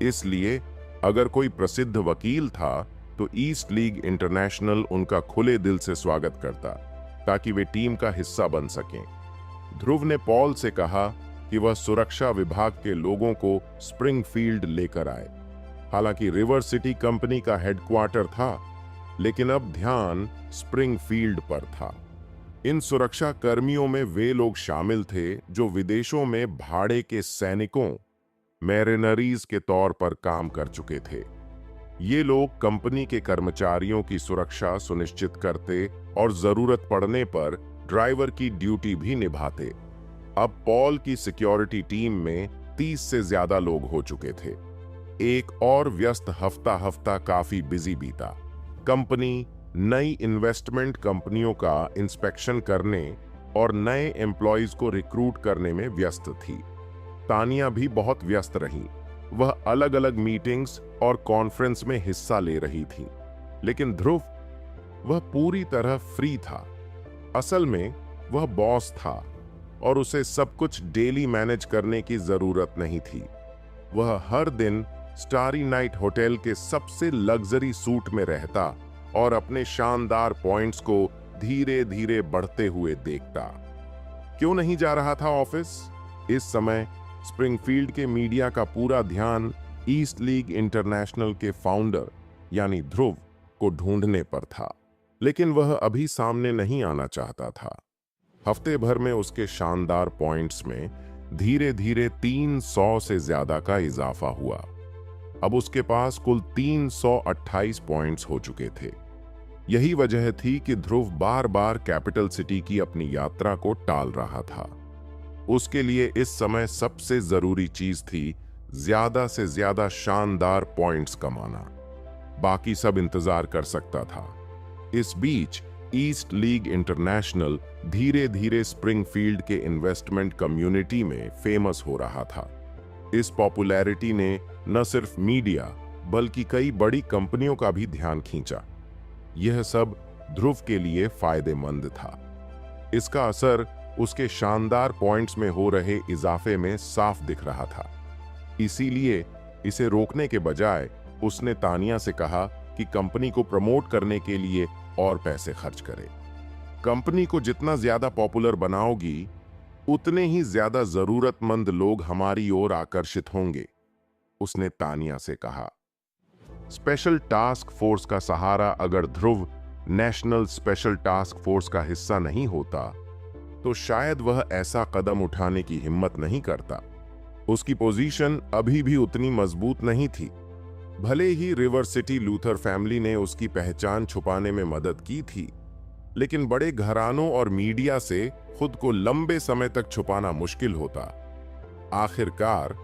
इसलिए अगर कोई प्रसिद्ध वकील था तो ईस्ट लीग इंटरनेशनल उनका खुले दिल से स्वागत करता ताकि वे टीम का हिस्सा बन सकें। ध्रुव ने पॉल से कहा कि वह सुरक्षा विभाग के लोगों को स्प्रिंगफील्ड लेकर आए। हालांकि रिवर सिटी कंपनी का हेडक्वार्टर था, लेकिन अब ध्यान स्प्रिंगफील्ड पर था। इन सुरक्षा कर्मियों में वे लोग शामिल थे जो विदेशों में भाड़े के सैनिकों, मैरिनरीज के तौर पर काम कर चुके थे। ये लोग कंपनी के कर्मचारियों की सुरक्षा सुनिश्चित करते और जरूरत पड़ने पर ड्राइवर की ड्यूटी भी निभाते। अब पॉल की सिक्योरिटी टीम में 30 से ज्यादा लोग हो चुके थे। एक और व्यस्त हफ्ता काफी बिजी बीता। कंपनी नई इन्वेस्टमेंट कंपनियों का इंस्पेक्शन करने और नए एम्प्लॉयज को रिक्रूट करने में व्यस्त थी। तानिया भी बहुत व्यस्त रही। वह अलग अलग मीटिंग्स और कॉन्फ्रेंस में हिस्सा ले रही थी, लेकिन ध्रुव, वह पूरी तरह फ्री था। असल में वह बॉस था और उसे सब कुछ डेली मैनेज करने की जरूरत नहीं थी। वह हर दिन स्टारी नाइट होटल के सबसे लग्जरी सूट में रहता और अपने शानदार पॉइंट्स को धीरे धीरे बढ़ते हुए देखता। क्यों नहीं जा रहा था ऑफिस? इस समय स्प्रिंगफील्ड के मीडिया का पूरा ध्यान ईस्ट लीग इंटरनेशनल के फाउंडर यानी ध्रुव को ढूंढने पर था, लेकिन वह अभी सामने नहीं आना चाहता था। हफ्ते भर में उसके शानदार पॉइंट्स में धीरे धीरे 300 से ज्यादा का इजाफा हुआ। अब उसके पास कुल 328 पॉइंट्स हो चुके थे। यही वजह थी कि ध्रुव बार बार कैपिटल सिटी की अपनी यात्रा को टाल रहा था। उसके लिए इस समय सबसे जरूरी चीज थी ज्यादा से ज्यादा शानदार पॉइंट्स कमाना। बाकी सब इंतजार कर सकता था। इस बीच ईस्ट लीग इंटरनेशनल धीरे धीरे स्प्रिंगफील्ड के इन्वेस्टमेंट कम्युनिटी में फेमस हो रहा था। इस पॉपुलैरिटी ने न सिर्फ मीडिया बल्कि कई बड़ी कंपनियों का भी ध्यान खींचा। यह सब ध्रुव के लिए फायदेमंद था। इसका असर उसके शानदार पॉइंट्स में हो रहे इजाफे में साफ दिख रहा था। इसीलिए इसे रोकने के बजाय उसने तानिया से कहा कि कंपनी को प्रमोट करने के लिए और पैसे खर्च करे। कंपनी को जितना ज्यादा पॉपुलर बनाओगी, उतने ही ज्यादा जरूरतमंद लोग हमारी ओर आकर्षित होंगे, उसने तानिया से कहा। स्पेशल टास्क फोर्स का सहारा अगर ध्रुव नेशनल स्पेशल टास्क फोर्स का हिस्सा नहीं होता, तो शायद वह ऐसा कदम उठाने की हिम्मत नहीं करता। उसकी पोजीशन अभी भी उतनी मजबूत नहीं थी। भले ही रिवर सिटी लूथर फैमिली ने उसकी पहचान छुपाने में मदद की थी, लेकिन बड़े घरानों और मीडिया से खुद को लंबे समय तक छुपाना मुश्किल होता। आखिरकार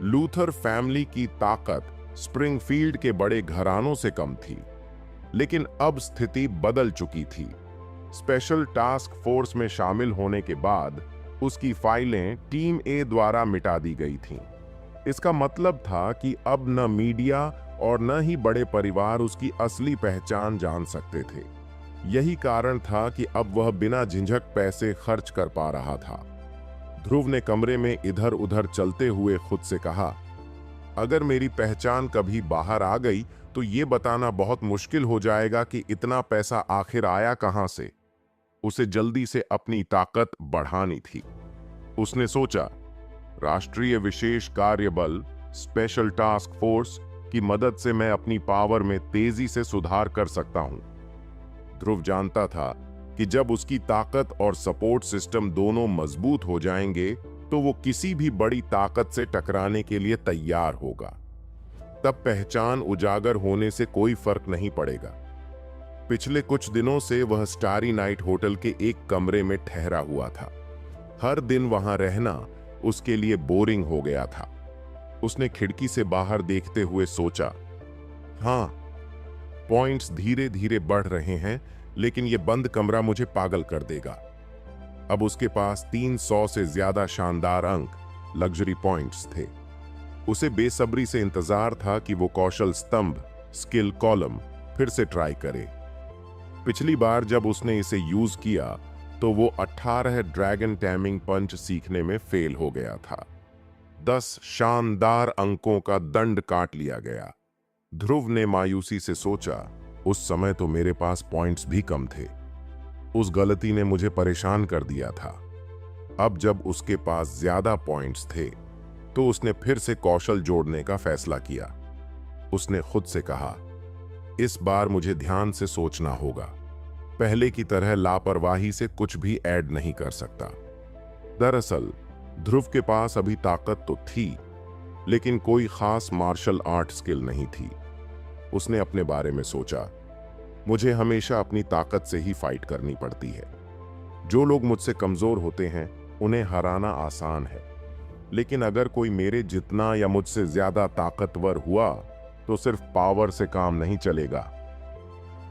लूथर फैमिली की ताकत स्प्रिंगफील्ड के बड़े घरानों से कम थी, लेकिन अब स्थिति बदल चुकी थी। स्पेशल टास्क फोर्स में शामिल होने के बाद उसकी फाइलें टीम ए द्वारा मिटा दी गई थीं। इसका मतलब था कि अब न मीडिया और न ही बड़े परिवार उसकी असली पहचान जान सकते थे। यही कारण था कि अब वह बिना झिझक पैसे खर्च कर पा रहा था। ध्रुव ने कमरे में इधर उधर चलते हुए खुद से कहा, अगर मेरी पहचान कभी बाहर आ गई तो ये बताना बहुत मुश्किल हो जाएगा कि इतना पैसा आखिर आया कहां से। उसे जल्दी से अपनी ताकत बढ़ानी थी। उसने सोचा, राष्ट्रीय विशेष कार्य बल स्पेशल टास्क फोर्स की मदद से मैं अपनी पावर में तेजी से सुधार कर सकता हूं। ध्रुव जानता था कि जब उसकी ताकत और सपोर्ट सिस्टम दोनों मजबूत हो जाएंगे तो वो किसी भी बड़ी ताकत से टकराने के लिए तैयार होगा। तब पहचान उजागर होने से कोई फर्क नहीं पड़ेगा। पिछले कुछ दिनों से वह स्टारी नाइट होटल के एक कमरे में ठहरा हुआ था। हर दिन वहां रहना उसके लिए बोरिंग हो गया था। उसने खिड़की से बाहर देखते हुए सोचा, हां, पॉइंट्स धीरे धीरे बढ़ रहे हैं, लेकिन यह बंद कमरा मुझे पागल कर देगा। अब उसके पास 300 से ज्यादा शानदार अंक, लग्जरी पॉइंट्स थे। उसे बेसब्री से इंतजार था कि वो कौशल स्तंभ, स्किल कॉलम फिर से ट्राई करे। पिछली बार जब उसने इसे यूज किया तो वो 18 ड्रैगन टैमिंग पंच सीखने में फेल हो गया था। 10 शानदार अंकों का दंड काट लिया गया। ध्रुव ने मायूसी से सोचा, उस समय तो मेरे पास पॉइंट्स भी कम थे। उस गलती ने मुझे परेशान कर दिया था। अब जब उसके पास ज्यादा पॉइंट्स थे तो उसने फिर से कौशल जोड़ने का फैसला किया। उसने खुद से कहा, इस बार मुझे ध्यान से सोचना होगा। पहले की तरह लापरवाही से कुछ भी ऐड नहीं कर सकता। दरअसल ध्रुव के पास अभी ताकत तो थी, लेकिन कोई खास मार्शल आर्ट स्किल नहीं थी। उसने अपने बारे में सोचा, मुझे हमेशा अपनी ताकत से ही फाइट करनी पड़ती है। जो लोग मुझसे कमजोर होते हैं उन्हें हराना आसान है, लेकिन अगर कोई मेरे जितना या मुझसे ज्यादा ताकतवर हुआ तो सिर्फ पावर से काम नहीं चलेगा।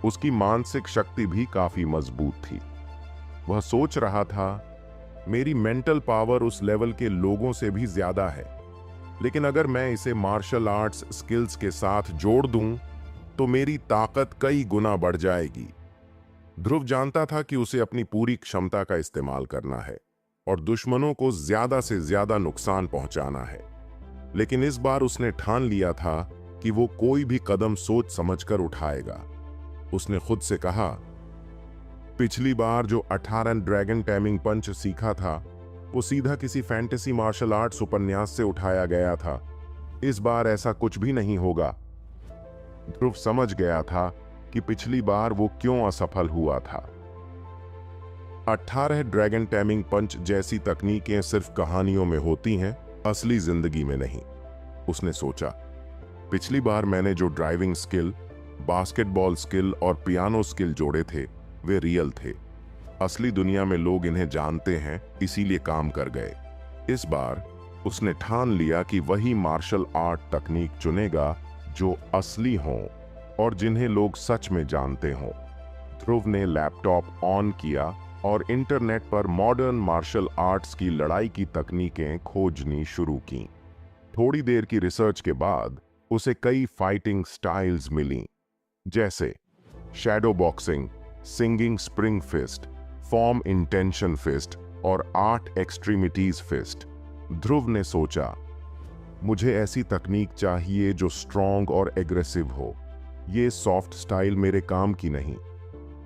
उसकी मानसिक शक्ति भी काफी मजबूत थी। वह सोच रहा था, मेरी मेंटल पावर उस लेवल के लोगों से भी ज्यादा है, लेकिन अगर मैं इसे मार्शल आर्ट्स स्किल्स के साथ जोड़ दूं तो मेरी ताकत कई गुना बढ़ जाएगी। ध्रुव जानता था कि उसे अपनी पूरी क्षमता का इस्तेमाल करना है और दुश्मनों को ज्यादा से ज्यादा नुकसान पहुंचाना है, लेकिन इस बार उसने ठान लिया था कि वो कोई भी कदम सोच समझकर उठाएगा। उसने खुद से कहा, पिछली बार जो 18 ड्रैगन टैमिंग पंच सीखा था वो सीधा किसी फैंटेसी मार्शल आर्ट्स उपन्यास से उठाया गया था। इस बार ऐसा कुछ भी नहीं होगा। ध्रुव समझ गया था कि पिछली बार वो क्यों असफल हुआ था। 18 ड्रैगन टैमिंग पंच जैसी तकनीकें सिर्फ कहानियों में होती हैं, असली जिंदगी में नहीं। उसने सोचा, पिछली बार मैंने जो ड्राइविंग स्किल, बास्केटबॉल स्किल और पियानो स्किल जोड़े थे वे रियल थे। असली दुनिया में लोग इन्हें जानते हैं, इसीलिए काम कर गए। इस बार उसने ठान लिया कि वही मार्शल आर्ट तकनीक चुनेगा जो असली हों और जिन्हें लोग सच में जानते हों। ध्रुव ने लैपटॉप ऑन किया और इंटरनेट पर मॉडर्न मार्शल आर्ट्स की लड़ाई की तकनीकें खोजनी शुरू की। थोड़ी देर की रिसर्च के बाद उसे कई फाइटिंग स्टाइल्स मिलीं, जैसे shadow boxing, singing spring fist, form intention fist और 8 एक्सट्रीमिटीज फिस्ट। ध्रुव ने सोचा, मुझे ऐसी तकनीक चाहिए जो स्ट्रॉन्ग और एग्रेसिव हो। ये सॉफ्ट स्टाइल मेरे काम की नहीं।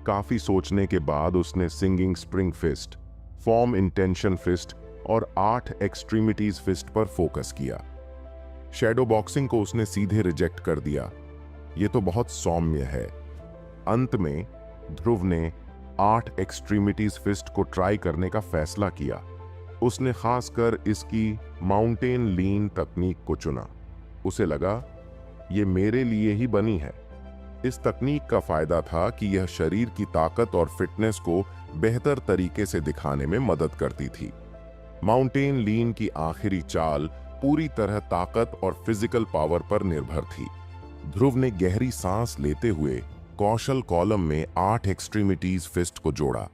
काफी सोचने के बाद उसने singing spring fist, form intention fist और 8 एक्सट्रीमिटीज फिस्ट पर फोकस किया। शैडो बॉक्सिंग को उसने सीधे रिजेक्ट कर दिया, ये तो बहुत सौम्य है। अंत में ध्रुव ने 8 एक्सट्रीमिटीज फिस्ट को ट्राई करने का फैसला किया। उसने खासकर इसकी माउंटेन लीन तकनीक को चुना। उसे लगा, ये मेरे लिए ही बनी है। इस तकनीक का फायदा था कि यह शरीर की ताकत और फिटनेस को बेहतर तरीके से दिखाने में मदद करती थी। माउंटेन लीन की आखिरी चाल पूरी तरह ताकत और फिजिकल पावर पर निर्भर थी। ध्रुव ने गहरी सांस लेते हुए कौशल कॉलम में 8 एक्सट्रीमिटीज फिस्ट को जोड़ा।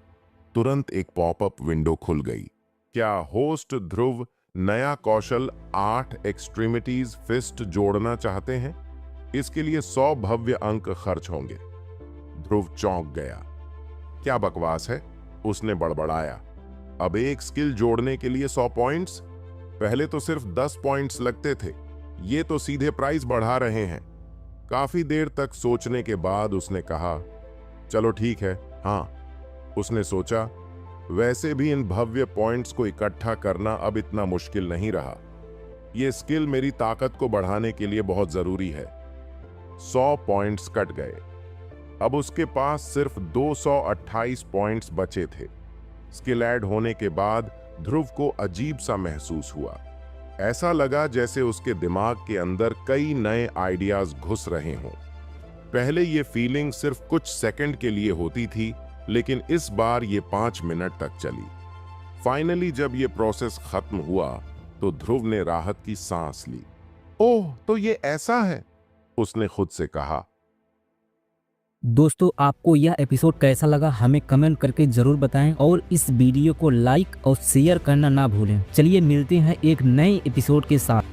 तुरंत एक पॉपअप विंडो खुल गई। क्या होस्ट ध्रुव नया कौशल 8 एक्सट्रीमिटीज फिस्ट जोड़ना चाहते हैं? इसके लिए 100 भव्य अंक खर्च होंगे। ध्रुव चौंक गया। क्या बकवास है, उसने बड़बड़ाया। अब एक स्किल जोड़ने के लिए 100 पॉइंट्स? पहले तो सिर्फ 10 पॉइंट्स लगते थे, ये तो सीधे प्राइस बढ़ा रहे हैं। काफी देर तक सोचने के बाद उसने कहा, चलो ठीक है, हाँ। उसने सोचा, वैसे भी इन भव्य पॉइंट्स को इकट्ठा करना अब इतना मुश्किल नहीं रहा। यह स्किल मेरी ताकत को बढ़ाने के लिए बहुत जरूरी है। 100 पॉइंट्स कट गए। अब उसके पास सिर्फ 228 पॉइंट्स बचे थे। स्किल ऐड होने के बाद ध्रुव को अजीब सा महसूस हुआ। ऐसा लगा जैसे उसके दिमाग के अंदर कई नए आइडियाज घुस रहे हों। पहले ये फीलिंग सिर्फ कुछ सेकंड के लिए होती थी, लेकिन इस बार ये 5 मिनट तक चली। फाइनली जब ये प्रोसेस खत्म हुआ तो ध्रुव ने राहत की सांस ली। ओह, तो ये ऐसा है, उसने खुद से कहा। दोस्तों, आपको यह एपिसोड कैसा लगा हमें कमेंट करके जरूर बताएं और इस वीडियो को लाइक और शेयर करना ना भूलें। चलिए मिलते हैं एक नए एपिसोड के साथ।